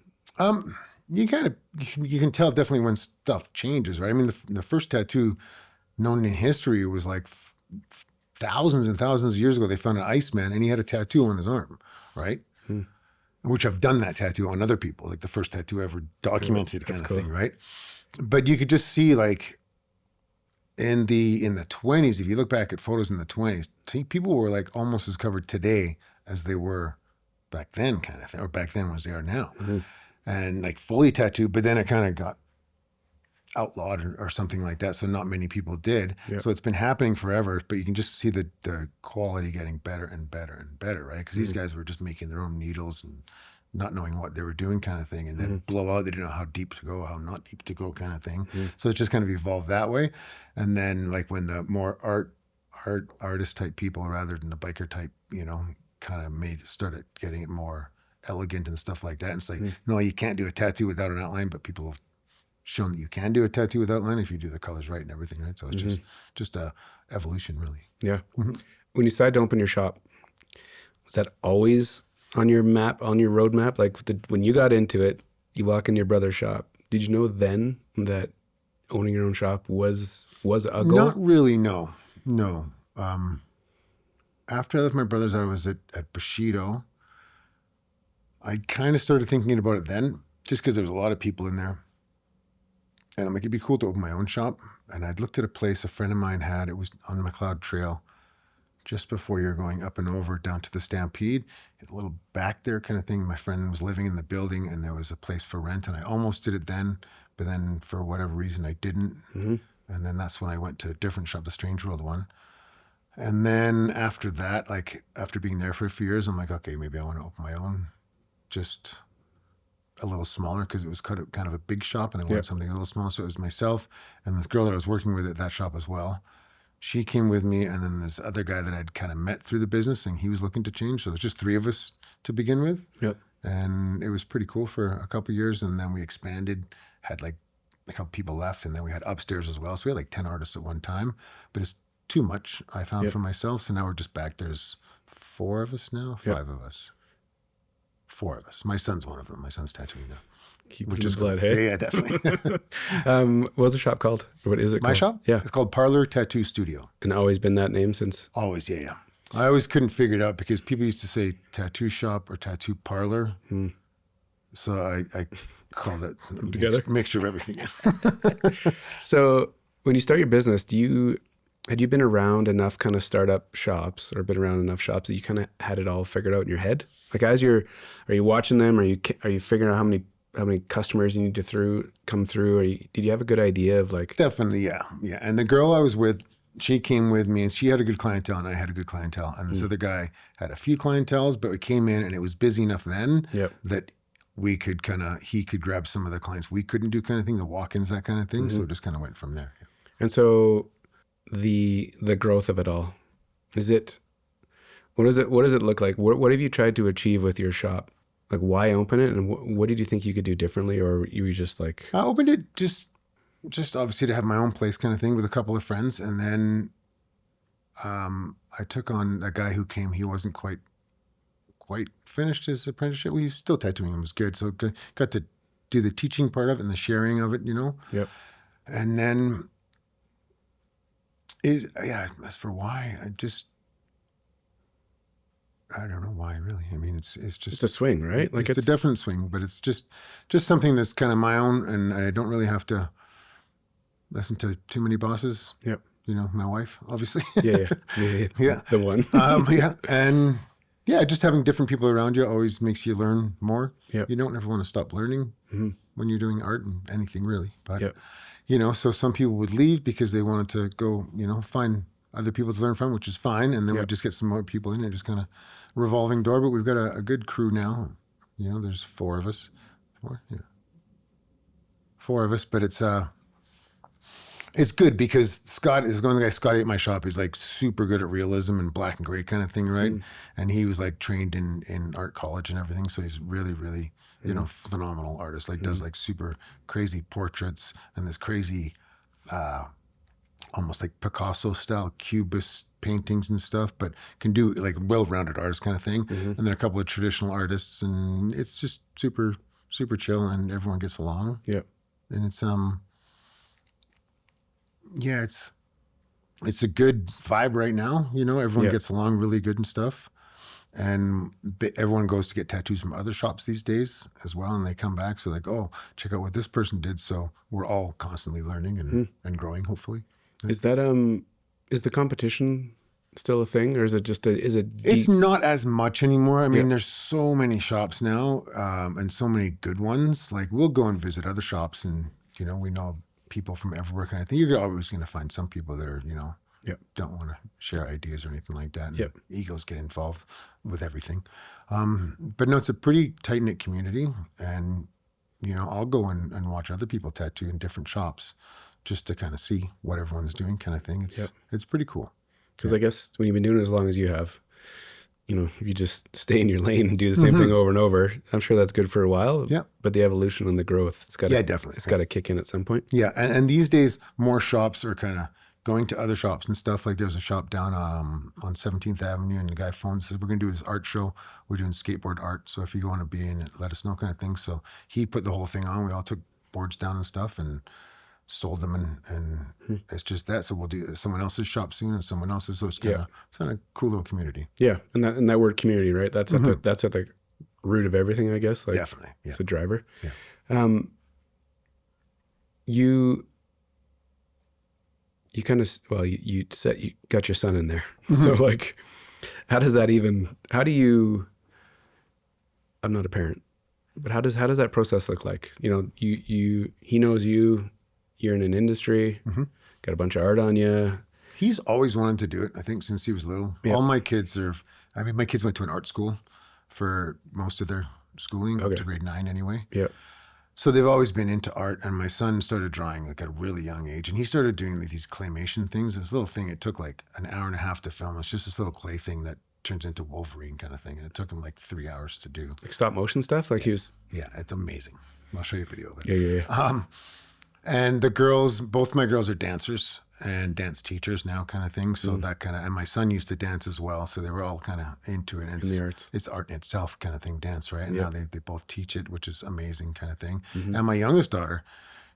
You can tell definitely when stuff changes, right? I mean, the first tattoo known in history was like thousands and thousands of years ago. They found an Iceman and he had a tattoo on his arm, right? Which I've done that tattoo on other people, like the first tattoo ever documented kind of thing, right? But you could just see like in the 20s, if you look back at photos in the 20s, people were like almost as covered today as they were back then, kind of thing, or back then as they are now. And like fully tattooed, but then it kind of got outlawed or something like that. So not many people did. Yep. So it's been happening forever, but you can just see the quality getting better and better and better, right? Because these guys were just making their own needles and not knowing what they were doing, kind of thing. And then blow out, they didn't know how deep to go, how not deep to go, kind of thing. So it just kind of evolved that way. And then like when the more artist type people rather than the biker type, you know, kind of started getting it more elegant and stuff like that. And it's like, no, you can't do a tattoo without an outline, but people have shown that you can do a tattoo without outline if you do the colors right and everything, right? So it's just a evolution, really. Yeah. When you decided to open your shop, was that always on your map, on your roadmap? Like when you got into it, you walk in your brother's shop. Did you know then that owning your own shop was a goal? Not really, no. After I left my brother's, I was at Bushido. I kind of started thinking about it then, just because there was a lot of people in there. And I'm like, it'd be cool to open my own shop. And I'd looked at a place a friend of mine had. It was on the McLeod Trail, just before you're going up and over down to the Stampede. It's a little back there kind of thing. My friend was living in the building, and there was a place for rent. And I almost did it then, but then for whatever reason, I didn't. And then that's when I went to a different shop, the Strange World one. And then after that, like after being there for a few years, I'm like, okay, maybe I want to open my own, just a little smaller, because it was kind of a big shop and I wanted something a little smaller. So it was myself and this girl that I was working with at that shop as well. She came with me, and then this other guy that I'd kind of met through the business, and he was looking to change. So it was just three of us to begin with. Yep. And it was pretty cool for a couple of years. And then we expanded, had like a couple people left, and then we had upstairs as well. So we had like 10 artists at one time, but it's too much, I found, for myself. So now we're just back. There's 4 of us now, 5 of us. 4 of us. My son's one of them. My son's tattooing now. Keeping the blood, hey? Yeah, definitely. What was the shop called? What is it called? My shop? Yeah. It's called Parlor Tattoo Studio. And always been that name since? Always, yeah. I always couldn't figure it out because people used to say tattoo shop or tattoo parlor. So I called it Together? mixture of everything. So when you start your business, had you been around enough kind of startup shops, or been around enough shops that you kind of had it all figured out in your head? Like are you watching them? Are you figuring out how many customers you need to come through? Or did you have a good idea of like? Definitely, yeah. And the girl I was with, she came with me, and she had a good clientele, and I had a good clientele. And this other guy had a few clienteles, but we came in, and it was busy enough then that we could he could grab some of the clients we couldn't do, kind of thing, the walk-ins, that kind of thing. So it just kind of went from there. And so the growth of it all, what does it look like? What have you tried to achieve with your shop? Like, why open it, and what did you think you could do differently, or you were just like? I opened it just obviously to have my own place, kind of thing, with a couple of friends, and then I took on a guy who came. He wasn't quite finished his apprenticeship. We still tattooing him was good, so got to do the teaching part of it and the sharing of it, Yep. And then as for why, I don't know why, really. I mean, it's just It's a swing, right? Like it's a definite swing, but it's just something that's kind of my own, and I don't really have to listen to too many bosses. Yep. My wife, obviously. Yeah. The one. And just having different people around you always makes you learn more. Yep. You don't ever want to stop learning when you're doing art and anything, really. But Yep. so some people would leave because they wanted to go, find other people to learn from, which is fine. And then we just get some more people in and just kind of revolving door. But we've got a good crew now. There's 4 of us. 4? Yeah. 4 of us, but it's good because Scott is going. The guy Scotty at my shop is like super good at realism and black and gray kind of thing, right? And he was like trained in art college and everything, so he's really, really, phenomenal artist. Like does like super crazy portraits and this crazy, almost like Picasso style cubist paintings and stuff, but can do like well-rounded artist kind of thing. And then a couple of traditional artists, and it's just super, super chill, and everyone gets along. Yep. And it's it's a good vibe right now. Everyone gets along really good and stuff. And everyone goes to get tattoos from other shops these days as well. And they come back. So like, oh, check out what this person did. So we're all constantly learning and growing, hopefully. Is that, is the competition still a thing, or is it just It's not as much anymore. I mean, there's so many shops now, and so many good ones. Like we'll go and visit other shops, and, we know people from everywhere kind of thing. You're always going to find some people that are, don't want to share ideas or anything like that. And egos get involved with everything. But no, it's a pretty tight-knit community. And, I'll go and watch other people tattoo in different shops just to kind of see what everyone's doing kind of thing. It's pretty cool. Because I guess when you've been doing it as long as you have, if you just stay in your lane and do the same thing over and over, I'm sure that's good for a while. Yeah. But the evolution and the growth, it's got to, definitely. It's got to kick in at some point. Yeah. And these days, more shops are kind of going to other shops and stuff. Like there's a shop down on 17th Avenue, and the guy phones, says, we're going to do this art show. We're doing skateboard art. So if you want to be in it, let us know, kind of thing. So he put the whole thing on. We all took boards down and stuff and sold them, and it's just that. So we'll do someone else's shop soon and someone else's. So it's kind of a cool little community. Yeah. And that word community, right? That's at the root of everything, I guess. Like, definitely. Yeah. It's a driver. Yeah. You kind of, you said you got your son in there. So like, how do you, I'm not a parent, but how does that process look like? He knows you're in an industry, got a bunch of art on you. He's always wanted to do it, I think, since he was little. Yeah. All my kids my kids went to an art school for most of their schooling, up to grade 9 anyway. Yeah. So they've always been into art, and my son started drawing like at a really young age, and he started doing like these claymation things. This little thing, it took like an hour and a half to film. It's just this little clay thing that turns into Wolverine kind of thing, and it took him like 3 hours to do. Like stop motion stuff? Like he was... Yeah, it's amazing. I'll show you a video of it. Yeah. And the girls, both my girls are dancers and dance teachers now kind of thing. So that kind of, and my son used to dance as well. So they were all kind of into it. And In the arts. It's art in itself kind of thing, dance, right? And now they both teach it, which is amazing kind of thing. And my youngest daughter,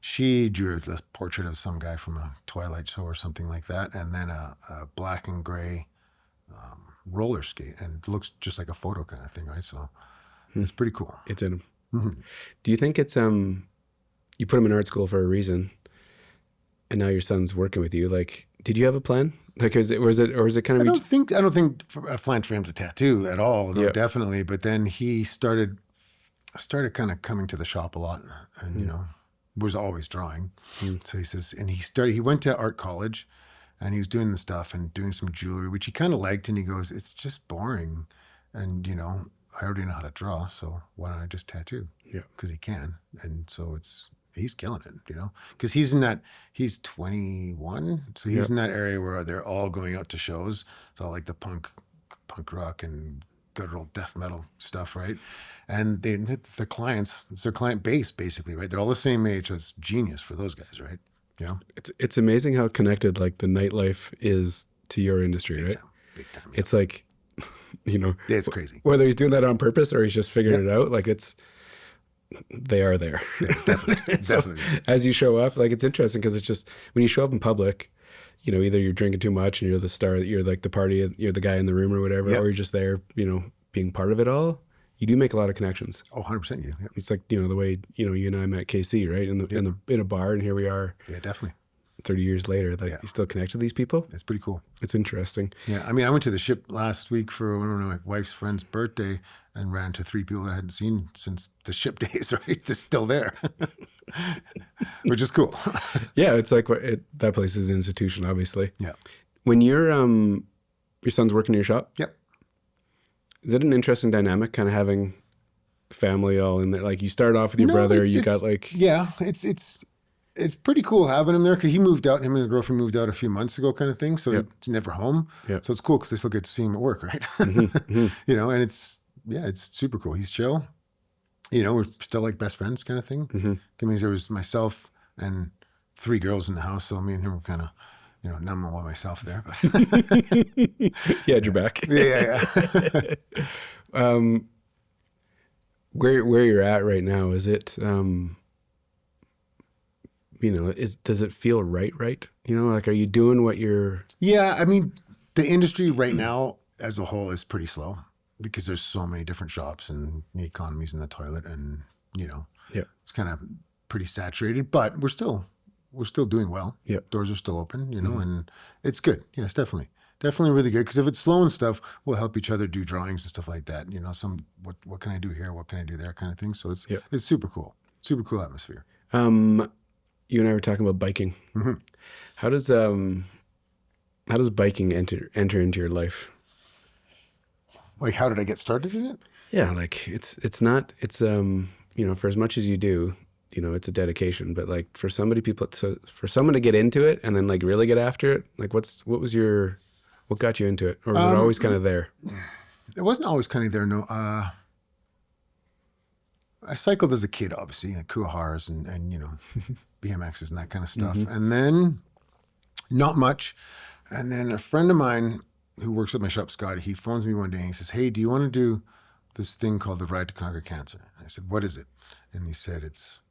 she drew this portrait of some guy from a Twilight show or something like that. And then a black and gray roller skate, and it looks just like a photo kind of thing, right? So it's pretty cool. It's in him. Do you think it's, you put him in art school for a reason, and now your son's working with you? Like, did you have a plan? Like, is it kind of? I don't think a plan for him to tattoo at all. No, definitely. But then he started kind of coming to the shop a lot, and you know, was always drawing. So he says, and he went to art college, and he was doing the stuff and doing some jewelry, which he kind of liked. And he goes, "It's just boring, and you know, I already know how to draw, so why don't I just tattoo?" Yeah, because he can, and so he's killing it, you know, because he's 21, so he's in that area where they're all going out to shows. It's all like the punk rock and good old death metal stuff, right? And the clients, it's their client base basically, right? They're all the same age. So it's genius for those guys, right? You know, it's amazing how connected like the nightlife is to your industry, right? Big time. It's like, you know, it's crazy. Whether he's doing that on purpose or he's just figuring it out, like they are there. Yeah, definitely. So Definitely. as you show up, like it's interesting because it's just when you show up in public, you know, either you're drinking too much and you're the star, you're like the party, you're the guy in the room or whatever, or you're just there, you know, being part of it all. You do make a lot of connections. Oh, 100%. Yeah. It's like, you know, the way, you know, you and I met KC, right? In a bar, and here we are. Yeah, definitely. 30 years later, like you still connect to these people. It's pretty cool. It's interesting. Yeah, I mean, I went to the ship last week for my wife's friend's birthday and ran to 3 people that I hadn't seen since the ship days, right? They're still there, which is cool. Yeah, it's like that place is an institution, obviously. Yeah. When your son's working in your shop? Yep. Is it an interesting dynamic, kind of having family all in there? Like you start off with your brother, you got like... Yeah, it's pretty cool having him there because him and his girlfriend moved out a few months ago kind of thing. So he's never home. Yep. So it's cool because they still get to see him at work, right? You know, and it's super cool. He's chill. You know, we're still like best friends kind of thing. I mean, there was myself and 3 girls in the house. So me and him were kind of, you know, not by myself there. But you had your back. Yeah. Where you're at right now, is it... you know, does it feel right? You know, like, are you doing what you're... Yeah, I mean, the industry right now as a whole is pretty slow because there's so many different shops and the economy's in the toilet and, you know, it's kind of pretty saturated, but we're still doing well. Yeah. Doors are still open, you know, and it's good. Yes, definitely really good. Because if it's slow and stuff, we'll help each other do drawings and stuff like that. You know, what can I do here? What can I do there kind of thing. So it's super cool atmosphere. You and I were talking about biking. How does biking enter into your life? Like, how did I get started in it? Yeah, like it's you know, for as much as you do, you know, it's a dedication. But like for someone to get into it and then like really get after it, like what got you into it, or was it always kind of there? It wasn't always kind of there. No. I cycled as a kid, obviously, like Kuahars and you know, BMXs and that kind of stuff. And then not much. And then a friend of mine who works at my shop, Scotty, he phones me one day and he says, "Hey, do you want to do this thing called the Ride to Conquer Cancer?" And I said, "What is it?" And he said, it's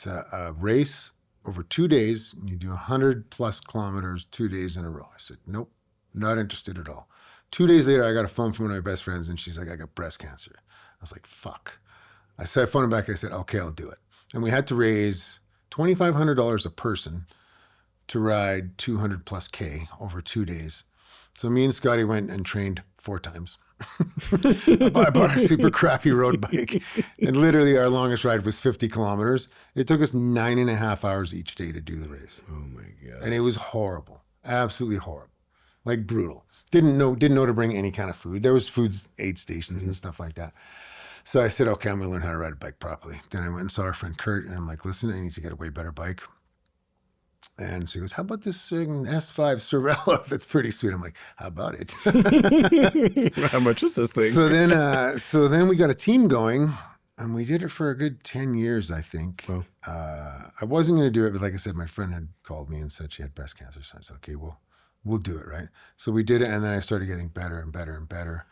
a race over 2 days, and you do 100+ kilometers 2 days in a row. I said, "Nope, not interested at all." 2 days later, I got a phone from one of my best friends, and she's like, "I got breast cancer." I was like, "Fuck." I phoned him back. I said, "Okay, I'll do it." And we had to raise $2,500 a person to ride 200+ K over 2 days. So me and Scotty went and trained 4 times. I bought a super crappy road bike, and literally our longest ride was 50 kilometers. It took us 9.5 hours each day to do the race. Oh my God. And it was horrible. Absolutely horrible. Like brutal. Didn't know to bring any kind of food. There was aid stations and stuff like that. So I said, okay, I'm going to learn how to ride a bike properly. Then I went and saw our friend Kurt, and I'm like, listen, I need to get a way better bike. And so he goes, how about this S5 Sorello? That's pretty sweet. I'm like, how about it? How much is this thing? So then we got a team going, and we did it for a good 10 years, I think. Wow. I wasn't going to do it, but like I said, my friend had called me and said she had breast cancer. So I said, okay, we'll do it, right? So we did it, and then I started getting better and better and better.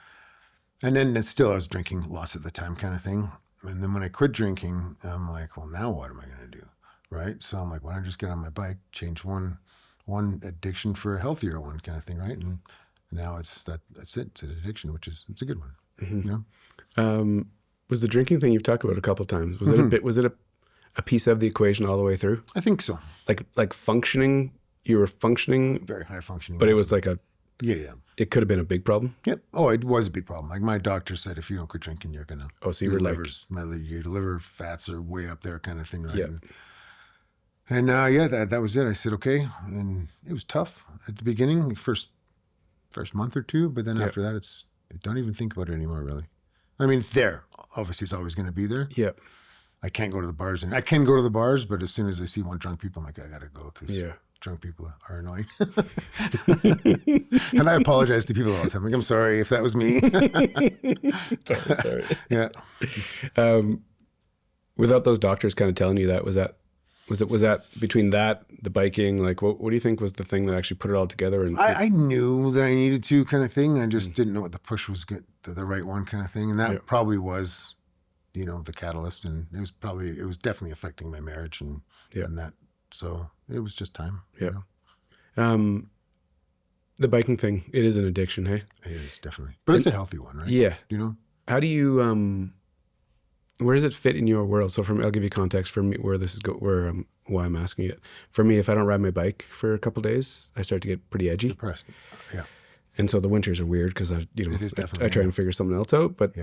And then still I was drinking lots at the time kind of thing. And then when I quit drinking, I'm like, well, now what am I going to do? Right? So I'm like, why don't I just get on my bike, change one addiction for a healthier one kind of thing, right? And now that's it. It's an addiction, it's a good one. You know? Was the drinking thing you've talked about a couple of times, was it a piece of the equation all the way through? I think so. Like functioning, you were functioning? Very high functioning. But it was like yeah. It could have been a big problem? Yep. Oh, it was a big problem. Like my doctor said, if you don't quit drinking, you're going to... Oh, so you were like... Your liver fats are way up there kind of thing, right? Yeah. And that was it. I said, okay. And it was tough at the beginning, first month or two. But then after that, I don't even think about it anymore, really. I mean, it's there. Obviously, it's always going to be there. Yeah. I can't go to the bars. And I can go to the bars, but as soon as I see one drunk people, I'm like, I got to go because drunk people are annoying. And I apologize to people all the time. Like, I'm sorry if that was me. Sorry. Yeah. Without those doctors kind of telling you that, was that between that, the biking, like what do you think was the thing that actually put it all together? And I knew that I needed to kind of thing. I just didn't know what the push was good, the right one kind of thing. And that probably was, the catalyst. And it was definitely affecting my marriage and that. So it was just time. Yeah. The biking thing, it is an addiction, hey? It is definitely, but it's a healthy one, right? Yeah. How do you, where does it fit in your world? So I'll give you context for me where why I'm asking it. For me, if I don't ride my bike for a couple of days, I start to get pretty edgy. Depressed. Yeah. And so the winters are weird because it is definitely, I try and figure something else out, but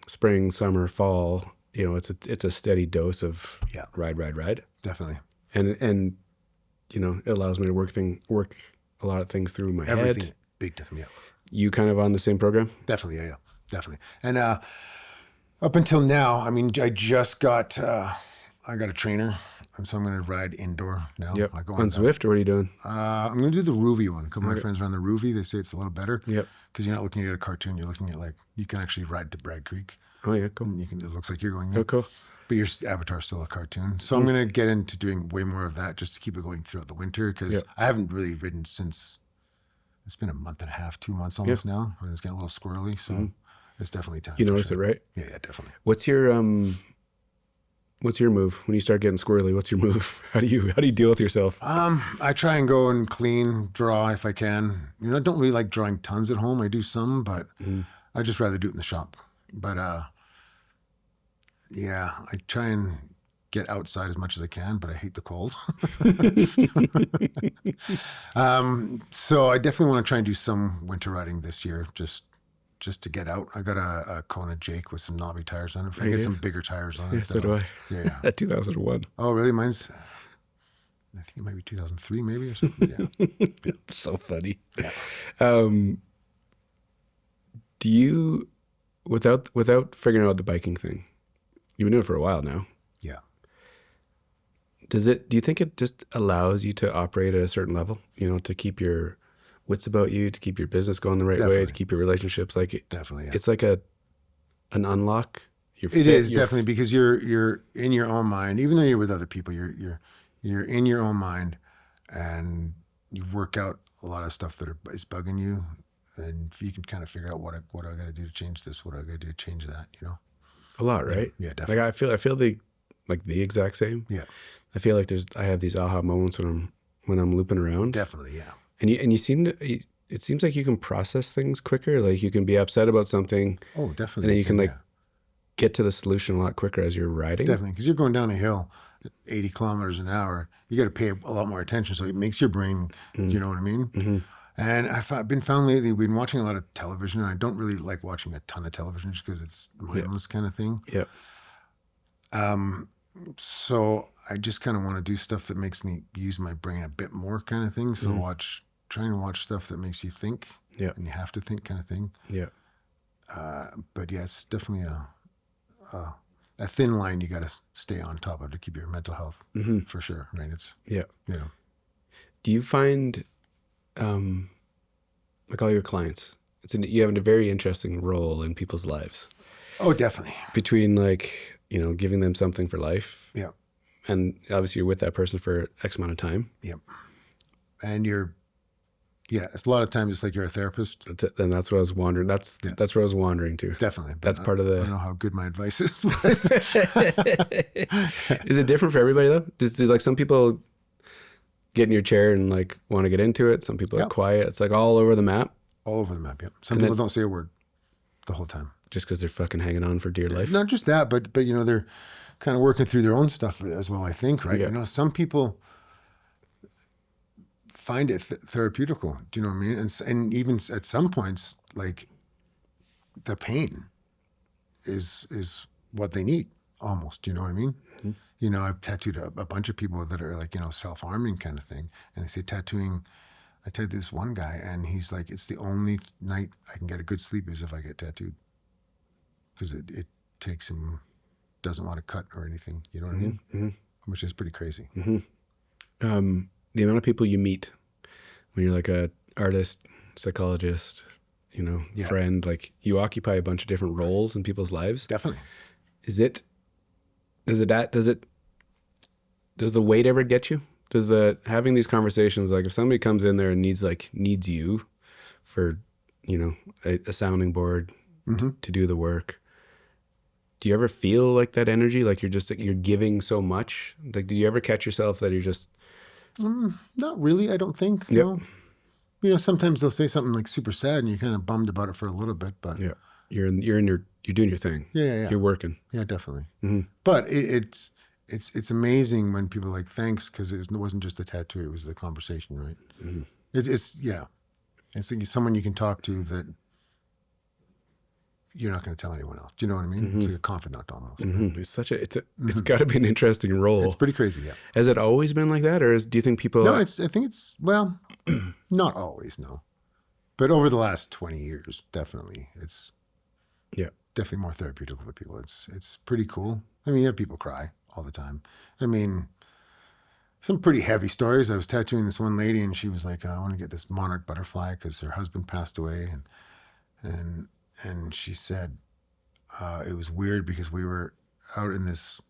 spring, summer, fall, it's a steady dose of ride. Definitely. And it allows me to work a lot of things through my Everything, head. big time, yeah. You kind of on the same program? Definitely, yeah, definitely. And up until now, I mean, I just got I got a trainer, and so I'm going to ride indoor now. Yep. I go on Zwift, or what are you doing? I'm going to do the Rouvy one. A couple of my friends are on the Rouvy. They say it's a little better. Yep. Because you're not looking at a cartoon. You're looking at you can actually ride to Bragg Creek. Oh yeah, cool. And it looks like you're going there. Oh, cool. But your avatar's still a cartoon. So I'm going to get into doing way more of that just to keep it going throughout the winter because I haven't really ridden since, it's been a month and a half, 2 months almost now. And it's getting a little squirrely. So it's definitely time. You notice it, right? Yeah, definitely. What's your move when you start getting squirrely? What's your move? How do you deal with yourself? I try and go and clean, draw if I can. I don't really like drawing tons at home. I do some, but I just rather do it in the shop. But I try and get outside as much as I can, but I hate the cold. So I definitely want to try and do some winter riding this year, just to get out. I got a Kona Jake with some knobby tires on it. If I get some bigger tires on it. Yeah, so do I. Yeah. At 2001. Oh, really? Mine's, I think it might be 2003 maybe or something. Yeah. So funny. Yeah. Do you, without figuring out the biking thing, you've been doing it for a while now. Yeah. Do you think it just allows you to operate at a certain level, to keep your wits about you, to keep your business going the right way, to keep your relationships definitely, yeah. It's like an unlock. It is definitely because you're in your own mind, even though you're with other people, you're in your own mind and you work out a lot of stuff that is bugging you. And if you can kind of figure out what I got to do to change this, what I got to do to change that, A lot, right? Yeah, definitely. I feel the exact same. Yeah. I feel like I have these aha moments when I'm looping around. Definitely, yeah. And you seem to, it seems like you can process things quicker. Like you can be upset about something. Oh, definitely. And then you can get to the solution a lot quicker as you're riding. Definitely, because you're going down a hill at 80 kilometers an hour. You got to pay a lot more attention. So it makes your brain, you know what I mean? Mm-hmm. And I've been found lately, we've been watching a lot of television. And I don't really like watching a ton of television just because it's mindless kind of thing. Yeah. So I just kind of want to do stuff that makes me use my brain a bit more kind of thing. So watch try and watch stuff that makes you think. Yeah. And you have to think, kind of thing. Yeah. But yeah, it's definitely a thin line you got to stay on top of to keep your mental health for sure. Right? It's Yeah. you know. Do you find, like all your clients, you have a very interesting role in people's lives Oh, definitely. between like, you know, giving them something for life. Yeah. And obviously you're with that person for X amount of time. Yep. And it's a lot of times it's like you're a therapist. And that's what I was wondering. That's where I was wandering to. Definitely. That's part of I the. don't know how good my advice is. Is it different for everybody though? Do like some people get in your chair and like want to get into it? Some people are quiet. It's like all over the map. All over the map, yeah. Some people don't say a word the whole time. Just because they're fucking hanging on for dear life. Not just that, but you know, they're kind of working through their own stuff as well, I think, right? Yeah. You know, some people find it therapeutical. Do you know what I mean? And even at some points, like the pain is what they need almost. Do you know what I mean? Mm-hmm. You know, I've tattooed a bunch of people that are like, you know, self-harming kind of thing. And they say I tattooed this one guy and he's like, it's the only night I can get a good sleep is if I get tattooed. Because it takes him, doesn't want to cut or anything. You know what I mean? Mm-hmm. Which is pretty crazy. Mm-hmm. The amount of people you meet when you're like a artist, psychologist, you know, friend, like you occupy a bunch of different roles in people's lives. Definitely. Does the weight ever get you? Does having these conversations, like if somebody comes in there and needs you for, you know, a sounding board to do the work, do you ever feel like that energy? Like you're giving so much? Like, do you ever catch yourself that you're just... Not really, I don't think. Yep. No. You know, sometimes they'll say something like super sad and you're kind of bummed about it for a little bit, but you're doing your thing. Yeah. You're working. Yeah, definitely. Mm-hmm. But it's amazing when people are like, thanks, because it wasn't just the tattoo, it was the conversation, right? Mm-hmm. It's like someone you can talk to that you're not going to tell anyone else. Do you know what I mean? Mm-hmm. It's like a confidant almost. Mm-hmm. It's got to be an interesting role. It's pretty crazy, yeah. Has it always been like that, or do you think people? No, I think it's not always, no, but over the last 20 years, definitely, it's definitely more therapeutic for people. It's pretty cool. I mean, you have people cry all the time. I mean, some pretty heavy stories. I was tattooing this one lady, and she was like, "I want to get this monarch butterfly because her husband passed away," and she said it was weird because we were out in this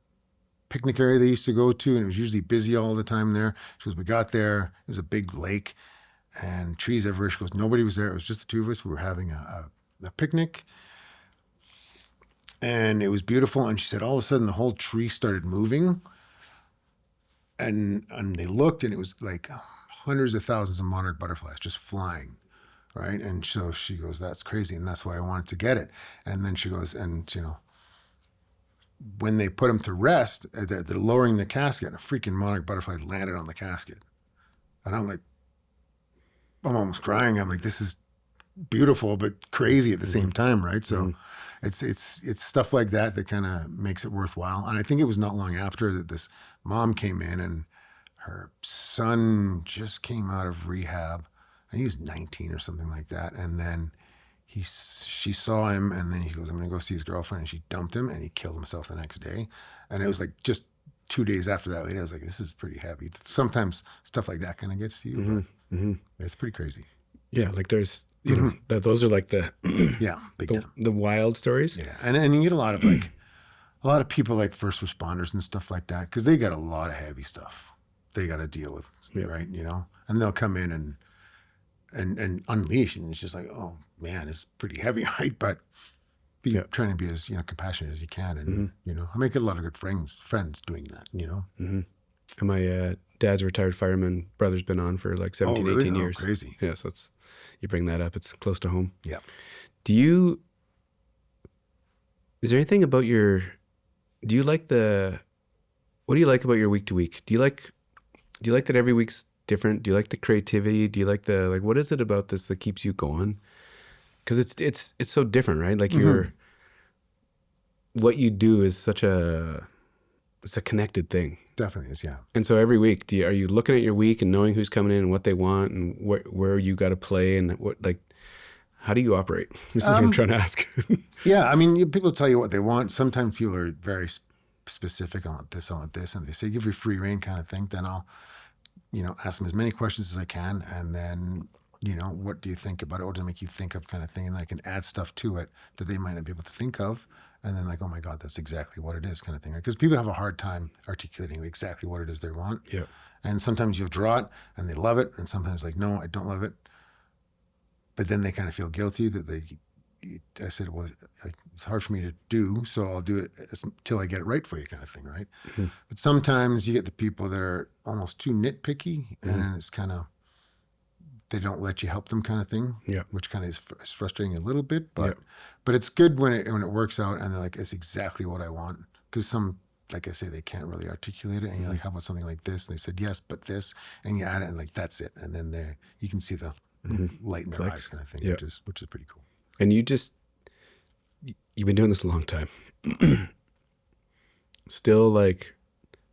picnic area they used to go to, and it was usually busy all the time there. She goes, we got there, it was a big lake and trees everywhere. She goes, nobody was there. It was just the two of us. We were having a picnic and it was beautiful. And she said, all of a sudden the whole tree started moving and they looked and it was like hundreds of thousands of monarch butterflies just flying. Right. And so she goes, that's crazy. And that's why I wanted to get it. And then she goes, and you know, when they put him to rest, they're lowering the casket. A freaking monarch butterfly landed on the casket. And I'm almost crying. I'm like, this is beautiful, but crazy at the same time. Right. So it's stuff like that kind of makes it worthwhile. And I think it was not long after that this mom came in and her son just came out of rehab. And he was 19 or something like that. And then she saw him and then he goes, I'm going to go see his girlfriend. And she dumped him and he killed himself the next day. And it was like just 2 days after that later, I was like, this is pretty heavy. Sometimes stuff like that kind of gets to you, but it's pretty crazy. Yeah. Like there's, you know, those are like the, big time. The wild stories. Yeah. And you get a lot of people like first responders and stuff like that, because they got a lot of heavy stuff they got to deal with, right? You know, and they'll come in and unleash, and it's just like, oh man, it's pretty heavy, right? But trying to be as compassionate as you can, and I make a lot of good friends doing that, And my dad's a retired fireman. Brother's been on for like 17, 18 years. Crazy. Yeah, so you bring that up. It's close to home. Yeah. Is there anything about what do you like about your week to week? Do you like that every week's different? Do you like the creativity? Do you like what is it about this that keeps you going? Because it's so different, right? Like what you do is such a it's a connected thing. Definitely is, yeah. And so every week, are you looking at your week and knowing who's coming in and what they want and where you got to play and what, like, how do you operate? This is what I'm trying to ask. Yeah, I mean, people tell you what they want. Sometimes people are very specific. I want this, and they say give you free reign kind of thing. Then I'll, ask them as many questions as I can, and then, what do you think about it? What does it make you think of, kind of thing? And I can add stuff to it that they might not be able to think of, and then like, oh my God, that's exactly what it is, kind of thing. Because people have a hard time articulating exactly what it is they want. Yeah. And sometimes you'll draw it and they love it, and sometimes like, no, I don't love it. But then they kind of feel guilty that I said, well, it's hard for me to do, so I'll do it until I get it right for you, kind of thing, right? Mm-hmm. But sometimes you get the people that are almost too nitpicky, and then it's kind of, they don't let you help them, kind of thing, which kind of is frustrating a little bit, but it's good when it works out, and they're like, it's exactly what I want. Because some, like I say, they can't really articulate it, and you're like, how about something like this? And they said, yes, but this, and you add it, and like, that's it. And then you can see the light in their eyes, kind of thing, which is pretty cool. And you've been doing this a long time. Still like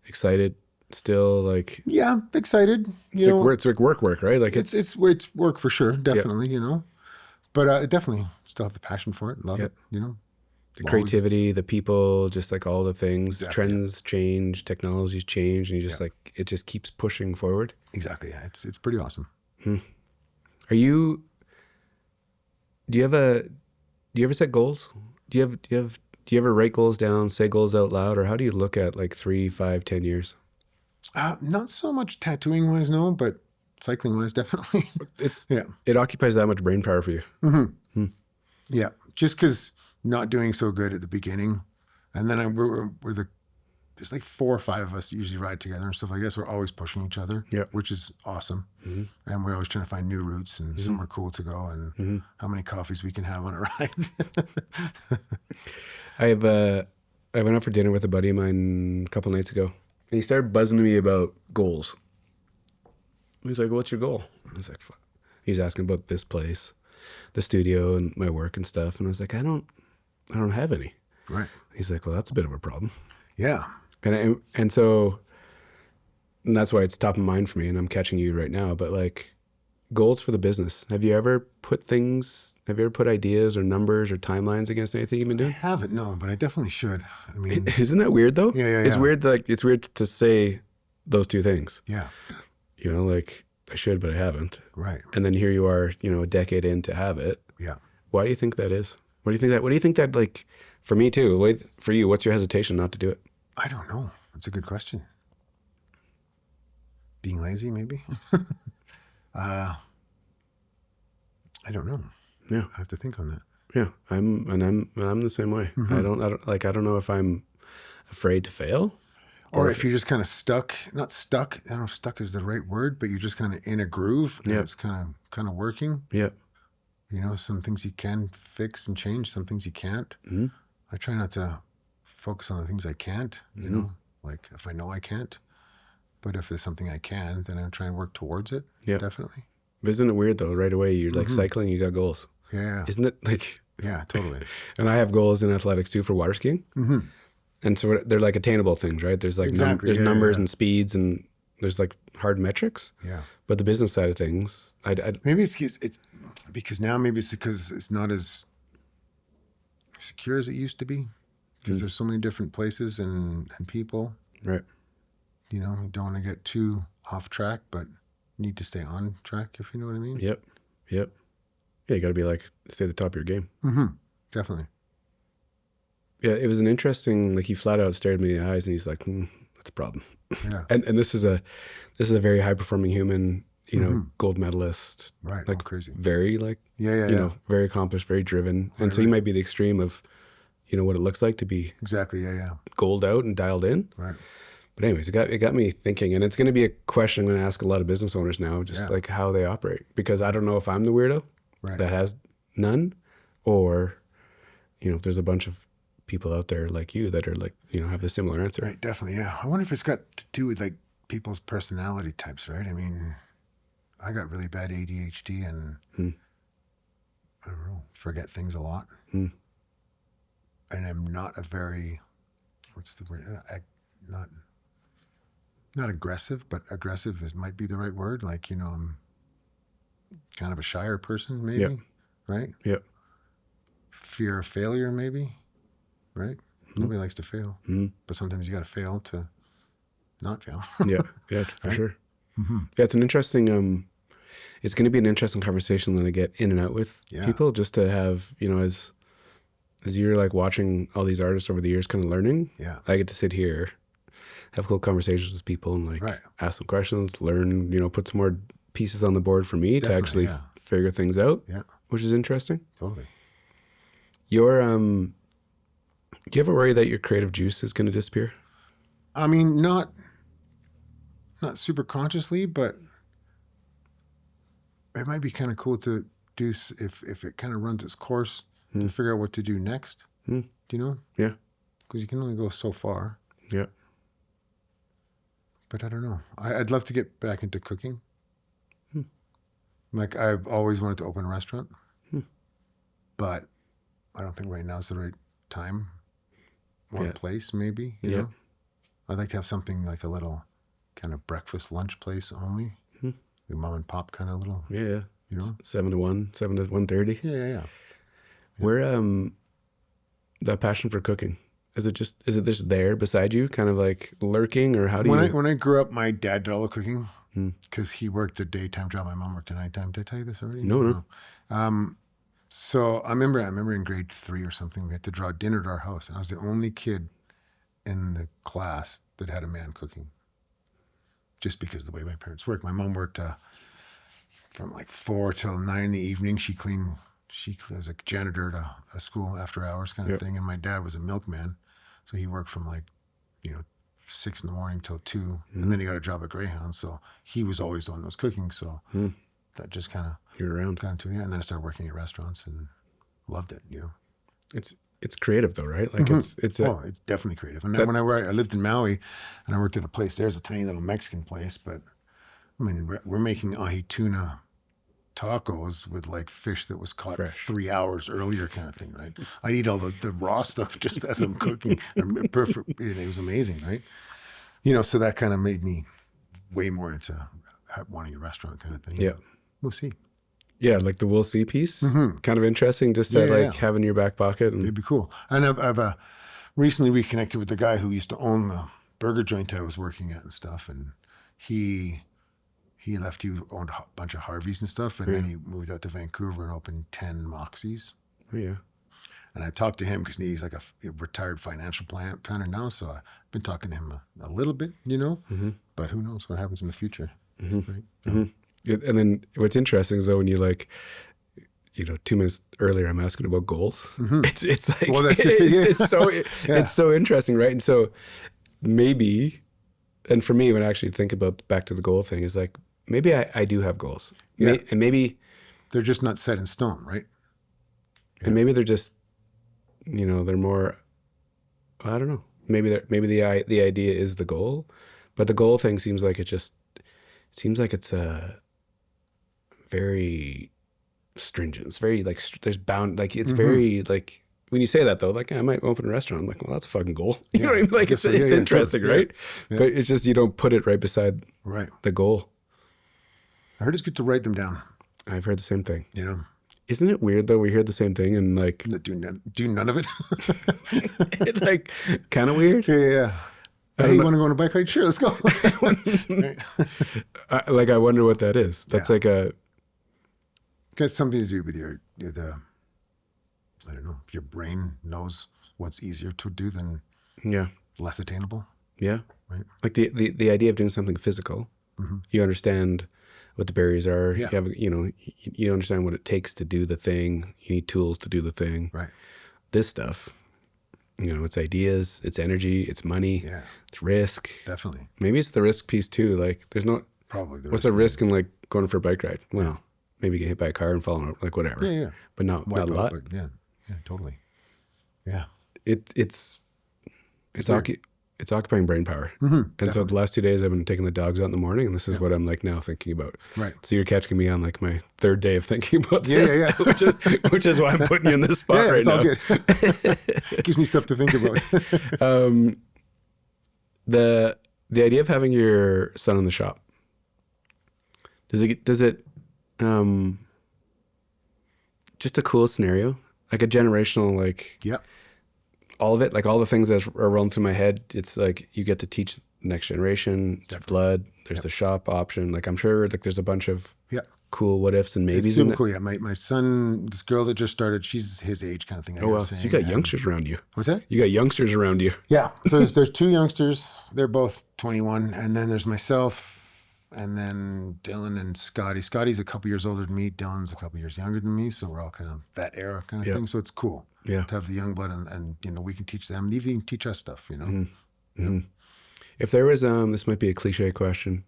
excited, still like, yeah, excited. It's like work, right? Like it's work for sure, definitely, but I definitely still have the passion for it. Love it, the creativity, the people, just like all the things, trends change, technologies change, and you just like, it just keeps pushing forward. Exactly. Yeah. It's pretty awesome. Do you ever set goals? Do you ever write goals down, say goals out loud, or how do you look at like 3, 5, 10 years? Not so much tattooing wise, no, but cycling wise, definitely. It occupies that much brain power for you. Mm-hmm. Yeah. Just because not doing so good at the beginning. And then there's like 4 or 5 of us usually ride together and stuff like this. We're always pushing each other, which is awesome. Mm-hmm. And we're always trying to find new routes and somewhere cool to go, and how many coffees we can have on a ride. I went out for dinner with a buddy of mine a couple nights ago, and he started buzzing to me about goals. He's like, what's your goal? I was like, fuck. He's asking about this place, the studio, and my work and stuff. And I was like, I don't have any. Right. He's like, well, that's a bit of a problem. Yeah. And so that's why it's top of mind for me, and I'm catching you right now. But like, goals for the business. Have you ever put ideas or numbers or timelines against anything you've been doing? I haven't, no, but I definitely should. I mean, isn't that weird though? Yeah. It's weird. Like, it's weird to say those two things. Yeah. Like, I should, but I haven't. Right. And then here you are, a decade in to have it. Yeah. Why do you think that is? What do you think that like, for me too, for you, what's your hesitation not to do it? I don't know. That's a good question. Being lazy, maybe? I don't know. Yeah. I have to think on that. Yeah. I'm the same way. Mm-hmm. I don't know if I'm afraid to fail. Or if you're just kind of stuck, not stuck, I don't know if stuck is the right word, but you're just kind of in a groove and it's kind of working. Yeah. Some things you can fix and change, some things you can't. Mm-hmm. I try not to focus on the things I can't, like if I know I can't. But if there's something I can, then I try and work towards it. Yeah. Definitely. But isn't it weird though? Right away, you're like cycling, you got goals. Yeah. Isn't it like... Yeah, totally. And I have goals in athletics too for water skiing. Mm-hmm. And so they're like attainable things, right? There's like there's numbers and speeds, and there's like hard metrics. Yeah. But the business side of things, maybe it's because now maybe it's because it's not as secure as it used to be, because there's so many different places and people. Right. You don't want to get too off track, but need to stay on track, if you know what I mean. Yep. Yeah, you got to be like, stay at the top of your game. Mm-hmm. Definitely. Yeah, it was an interesting, like, he flat out stared me in the eyes and he's like, that's a problem. Yeah. And this is a very high performing human, gold medalist. Right. Like, crazy. Very like, very accomplished, very driven. And so you might be the extreme of, what it looks like to be exactly. Yeah. Gold out and dialed in. Right. But anyways, it got me thinking, and it's going to be a question I'm going to ask a lot of business owners now, just like how they operate, because I don't know if I'm the weirdo that has none, or, if there's a bunch of people out there like you that are like, have the similar answer. Right. Definitely. Yeah. I wonder if it's got to do with like people's personality types, right? I mean, I got really bad ADHD and I don't know, forget things a lot. And I'm not a very, what's the word? not aggressive, but aggressive might be the right word. Like, I'm kind of a shyer person, maybe, Yep. right? Yep. Fear of failure, maybe, right? Nobody likes to fail, but sometimes you got to fail to not fail. Yeah. Yeah, for Right? sure. Yeah, it's an interesting, it's going to be an interesting conversation when I get in and out with Yeah. people, just to have, as you're like watching all these artists over the years, kind of learning. Yeah. I get to sit here, have cool conversations with people and like Right. ask some questions, learn, put some more pieces on the board for me to Definitely, actually yeah. figure things out, Yeah, which is interesting. totally. Your, do you ever worry that your creative juice is going to disappear? I mean, not super consciously, but it might be kind of cool to do if it kind of runs its course to figure out what to do next. Do you know? Yeah. Because you can only go so far. Yeah. But I don't know. I'd love to get back into cooking. Like, I've always wanted to open a restaurant, but I don't think right now is the right time or place, maybe. You know? I'd like to have something like a little kind of breakfast, lunch place only. Your mom and pop kind of little, Yeah. 7 to 1:30. Yeah. Where, that passion for cooking, is it just there beside you, kind of like lurking, or how do you? When I grew up, my dad did all the cooking because he worked a daytime job. My mom worked a nighttime. Did I tell you this already? No. So I remember in grade 3 or something, we had to draw dinner at our house, and I was the only kid in the class that had a man cooking. Just because of the way my parents worked. My mom worked from like 4 till 9 in the evening. She was a janitor at a school after hours kind of thing. And my dad was a milkman. So he worked from like, 6 in the morning till 2. And then he got a job at Greyhound. So he was always the one that was cooking. So that just kind of You're around. got into it. And then I started working at restaurants and loved it, It's creative though, right? Like it's it's definitely creative. And then when I lived in Maui and I worked at a place, there's a tiny little Mexican place, but I mean, we're making ahi tuna tacos with like fish that was caught 3 hours earlier kind of thing, right? I'd eat all the raw stuff just as I'm cooking. Perfect. It was amazing, right? So that kind of made me way more into wanting a restaurant kind of thing. Yeah. We'll see. Yeah, like the we'll see piece, kind of interesting, just to have in your back pocket. And it'd be cool. And I've recently reconnected with the guy who used to own the burger joint I was working at and stuff. And he left. He owned a bunch of Harveys and stuff. And then he moved out to Vancouver and opened 10 Moxies. Oh, yeah. And I talked to him because he's like a retired financial planner now. So I've been talking to him a little bit, but who knows what happens in the future. Right? And then what's interesting is though, when you like, 2 minutes earlier, I'm asking about goals. It's like, well, that's just, it's so interesting, right? And so maybe, and for me, when I actually think about back to the goal thing, is like, maybe I do have goals. Yeah. And maybe they're just not set in stone, right? And maybe they're just, they're more, I don't know. Maybe the idea is the goal, but the goal thing seems like it's a very stringent. It's very like there's bound, like it's very like when you say that though, like I might open a restaurant. I'm like, well, that's a fucking goal. You know what I mean? Like it's interesting, totally. Right? Yeah. But it's just you don't put it right beside the goal. I heard it's good to write them down. I've heard the same thing. Isn't it weird though? We hear the same thing and like do none of it. Like kind of weird. Yeah. Hey, you want to go on a bike ride? Sure, let's go. I wonder what that is. That's like a. Got something to do with I don't know, if your brain knows what's easier to do than less attainable. Yeah. Right. Like the idea of doing something physical, you understand what the barriers are. Yeah. You have, you understand what it takes to do the thing. You need tools to do the thing. Right. This stuff, it's ideas, it's energy, it's money, it's risk. Definitely. Maybe it's the risk piece too. Like there's no, probably. What's the risk in like going for a bike ride? Well, maybe get hit by a car and falling over, like whatever. Yeah. But not a lot. But yeah, totally. Yeah. It's occupying brain power. And so the last 2 days I've been taking the dogs out in the morning, and this is what I'm like now thinking about. Right. So you're catching me on like my 3rd day of thinking about this. Yeah. which is why I'm putting you in this spot right now. It's all good. Gives me stuff to think about. The idea of having your son in the shop, does it just a cool scenario, like a generational, like Yep. all of it, like all the things that are rolling through my head. It's like you get to teach the next generation. It's blood. There's the shop option. Like I'm sure like there's a bunch of Yep. cool what ifs and It's maybes in super it. cool. Yeah. My son, this girl that just started, she's his age kind of thing. Oh wow, so you got youngsters around you. What's that? You got youngsters around you. Yeah. So there's two youngsters. They're both 21. And then there's myself and then Dylan and Scotty. Scotty's a couple years older than me. Dylan's a couple years younger than me. So we're all kind of that era kind of thing. So it's cool Yeah. to have the young blood and we can teach them. They even teach us stuff, If there was, this might be a cliche question,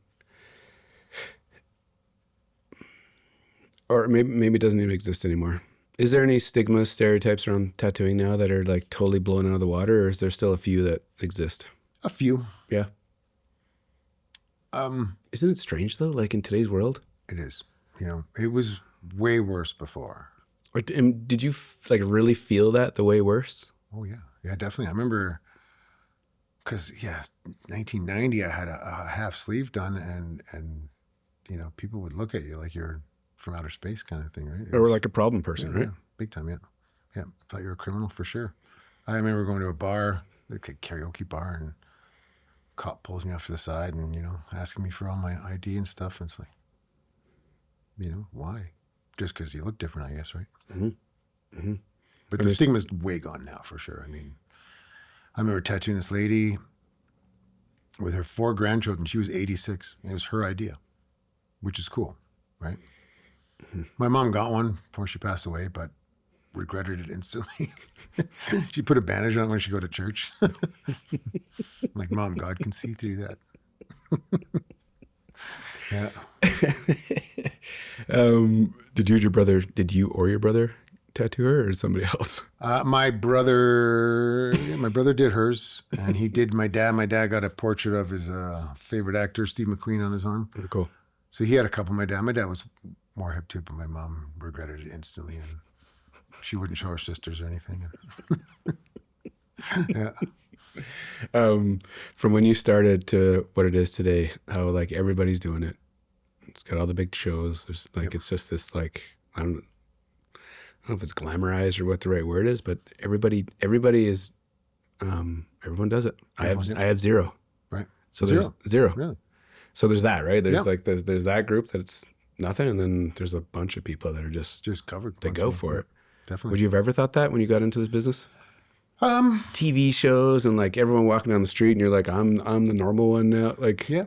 or maybe it doesn't even exist anymore. Is there any stigma, stereotypes around tattooing now that are like totally blown out of the water, or is there still a few that exist? A few. Yeah. Isn't it strange though? Like in today's world, It is. It was way worse before. and did you like really feel that the way worse? Oh yeah. Yeah, definitely. I remember because 1990, I had a half sleeve done and people would look at you like you're from outer space kind of thing, right? Or like a problem person, right? Yeah, big time, yeah. Yeah, thought you were a criminal for sure. I remember going to a bar, like a karaoke bar, and cop pulls me off to the side and, asking me for all my ID and stuff. And it's like, why? Just because you look different, I guess, right? But the stigma's way gone now for sure. I mean, I remember tattooing this lady with her 4 grandchildren. She was 86. It was her idea, which is cool, right? My mom got one before she passed away, but regretted it instantly. She put a bandage on when she go to church. I'm like, Mom, God can see through that. Yeah. Did you or your brother tattoo her or somebody else? My brother did hers, and he did my dad. My dad got a portrait of his favorite actor, Steve McQueen, on his arm. Oh, cool. So he had a couple. My dad was more hip to it, but my mom regretted it instantly, and she wouldn't show her sisters or anything. Yeah. From when you started to what it is today, how like everybody's doing it. It's got all the big shows. There's like it's just this like I don't know if it's glamorized or what the right word is, but everybody is everyone does it. I have zero. Right. So there's zero. Really? So there's that, right? There's like there's that group that it's nothing, and then there's a bunch of people that are just covered. They go for it. Definitely. Would you have ever thought that when you got into this business? TV shows and like everyone walking down the street, and you're like, I'm the normal one now. Like, yeah.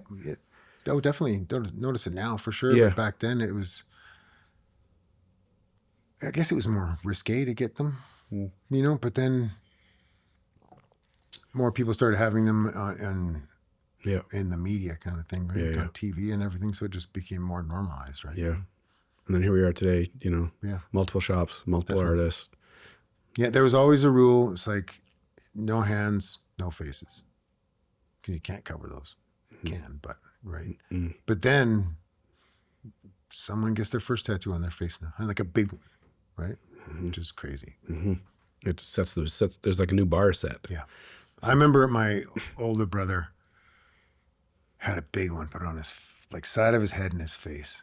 Oh, definitely. Don't notice it now for sure. Yeah. But back then it was. I guess it was more risque to get them, But then more people started having them in the media kind of thing, right? Yeah, On TV and everything, so it just became more normalized, right? Yeah. And then here we are today, Yeah. multiple shops, multiple artists. Yeah, there was always a rule. It's like no hands, no faces. Because you can't cover those. You can, but, right? But then someone gets their first tattoo on their face now, and like a big one, right? Which is crazy. It sets there's like a new bar set. Yeah. I remember my older brother had a big one put on his side of his head and his face.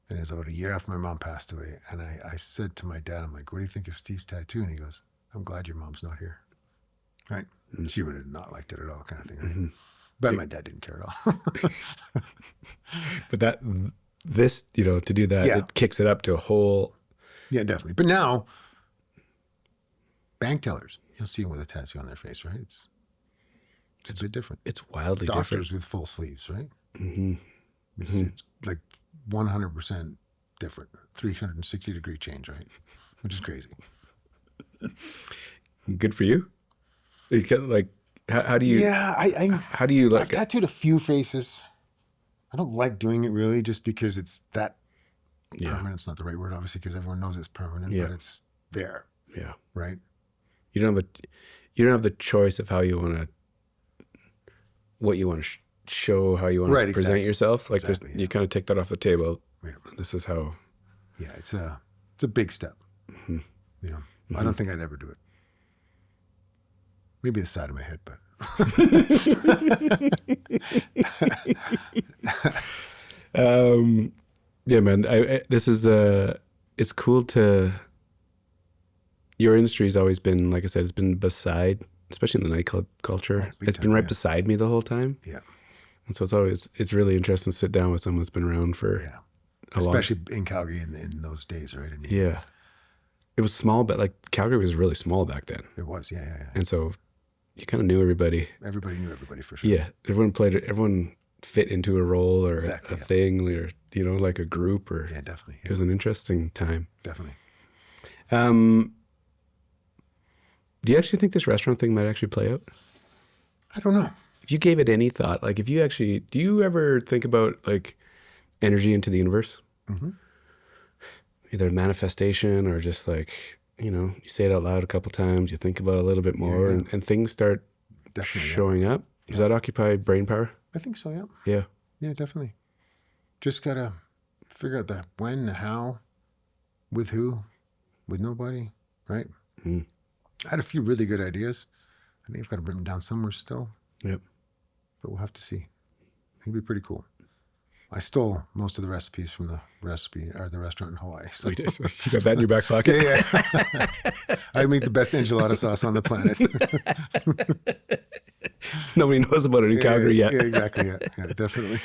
And it was about a year after my mom passed away. And I said to my dad, I'm like, what do you think of Steve's tattoo? And he goes, I'm glad your mom's not here. Right? She would have not liked it at all, kind of thing. Right? But my dad didn't care at all. But this, to do that, it kicks it up to a whole. Yeah, definitely. But now, bank tellers, you'll see them with a tattoo on their face, right? It's a bit different. It's wildly Doctors different. with full sleeves, right? It's like 100% different. 360-degree change, right? Which is crazy. Good for you. You can, like, how do you? Yeah, how do you like? I've tattooed a few faces. I don't like doing it really, just because it's that permanent. It's not the right word, obviously, because everyone knows it's permanent, but it's there. Yeah. Right. You don't have the choice of how you want to, what you want to show, how you want to present yourself. Like you kind of take that off the table. Yeah. This is how. Yeah, it's a big step. I don't think I'd ever do it. Maybe the side of my head, but Yeah, man. This is it's cool to. Your industry's always been, like I said, it's been beside, especially in the nightclub culture. big It's been time, right yeah. beside me the whole time, yeah, and so it's really interesting to sit down with someone that's been around for yeah. a long. Especially in Calgary in those days, right? I mean, Yeah, it was small, but like Calgary was really small back then, it was. Yeah. and so you kind of knew everybody. Everybody knew everybody for sure. Yeah, everyone fit into a role or Exactly, a yeah. thing, or like a group, or Yeah, definitely. it was an interesting time. Definitely. Do you actually think this restaurant thing might actually play out? I don't know. If you gave it any thought, like if you actually, do you ever think about like energy into the universe? Mhm. Either manifestation or just like, you say it out loud a couple times, you think about it a little bit more, Yeah. and things start Definitely. Yeah. showing up. Does that occupy brain power? I think so. Yeah. Yeah. Yeah, definitely. Just gotta figure out the when, the how, with who, with nobody, right? Mm. I had a few really good ideas. I think I've got them written down somewhere still, Yep. but we'll have to see. I think it'd be pretty cool. I stole most of the recipes from the restaurant in Hawaii. So. You got that in your back pocket? Yeah. I make the best enchilada sauce on the planet. Nobody knows about it in Calgary yet. Yeah, exactly. Yeah, definitely.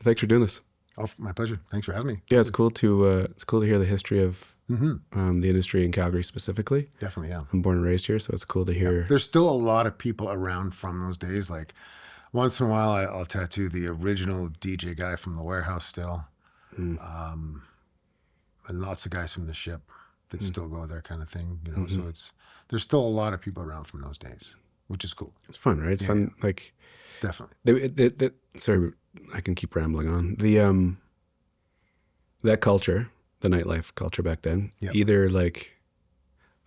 Thanks for doing this. Oh, my pleasure. Thanks for having me. Yeah, it's cool to hear the history of the industry in Calgary specifically. Definitely, yeah. I'm born and raised here, so it's cool to hear. There's still a lot of people around from those days. Like once in a while, I'll tattoo the original DJ guy from the warehouse still, and lots of guys from the ship that still go there, kind of thing. So there's still a lot of people around from those days, which is cool. It's fun, right? It's fun. Like Definitely. sorry, I can keep rambling on. That culture, the nightlife culture back then, either like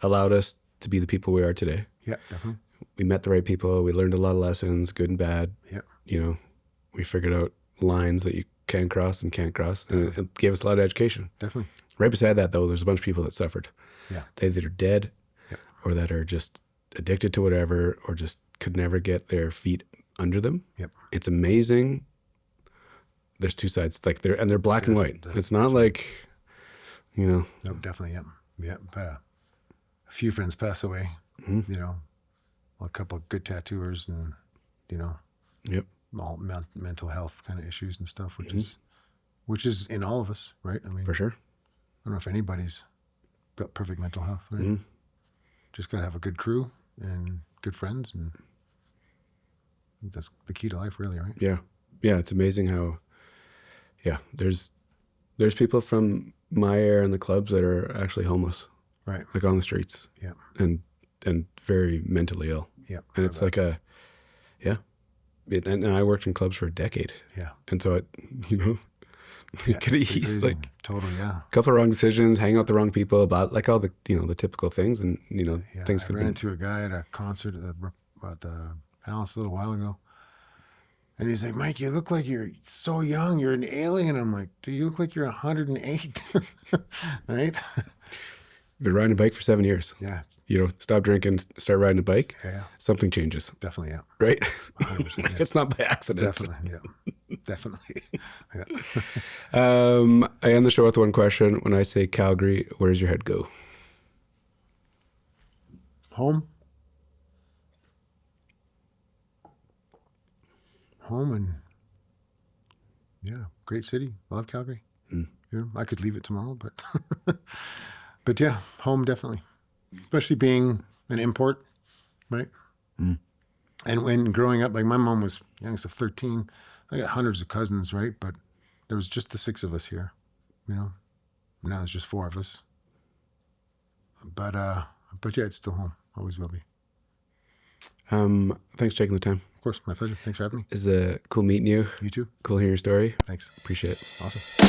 allowed us to be the people we are today. Yeah, definitely. We met the right people. We learned a lot of lessons, good and bad. Yeah. We figured out lines that you can cross and can't cross, and it gave us a lot of education. Definitely. Right beside that, though, there's a bunch of people that suffered. Yeah. They that are dead, or that are just addicted to whatever, or just could never get their feet under them. Yep. It's amazing. There's two sides, like they're black and white. It's not like, No, definitely. Yeah. Yeah. But a few friends pass away. A couple of good tattooers, and all mental health kind of issues and stuff, which is in all of us, right? I mean, for sure. I don't know if anybody's got perfect mental health, right? Just got to have a good crew and good friends, and I think that's the key to life, really, right? Yeah. Yeah. It's amazing how, there's people from my era in the clubs that are actually homeless, Right. like on the streets, Yeah. and very mentally ill. Yeah. And it's like and I worked in clubs for a decade. Yeah. And so it, it could it's pretty ease crazy. like Totally. Yeah. a couple of wrong decisions, hang out with the wrong people, about like all the, the typical things, and, things I could ran be. into a guy at a concert at the Palace a little while ago. And he's like, Mike, you look like you're so young. You're an alien. I'm like, do you look like you're 108? Right? Been riding a bike for 7 years. Yeah. Stop drinking, start riding a bike. Yeah. Something changes, Definitely. Yeah. right? 100%, yeah. It's not by accident. Definitely. Yeah. Definitely. Yeah. I end the show with one question. When I say Calgary, where does your head go? Home, and great city. Love Calgary. I could leave it tomorrow, but but yeah, home definitely. Especially being an import, right? And when growing up, like my mom was youngest of 13. I got hundreds of cousins, right? But there was just the 6 of us here, Now there's just 4 of us. But yeah, it's still home. Always will be. Thanks for taking the time. Of course, my pleasure. Thanks for having me. It's cool meeting you. You too. Cool hearing your story. Thanks. Appreciate it. Awesome.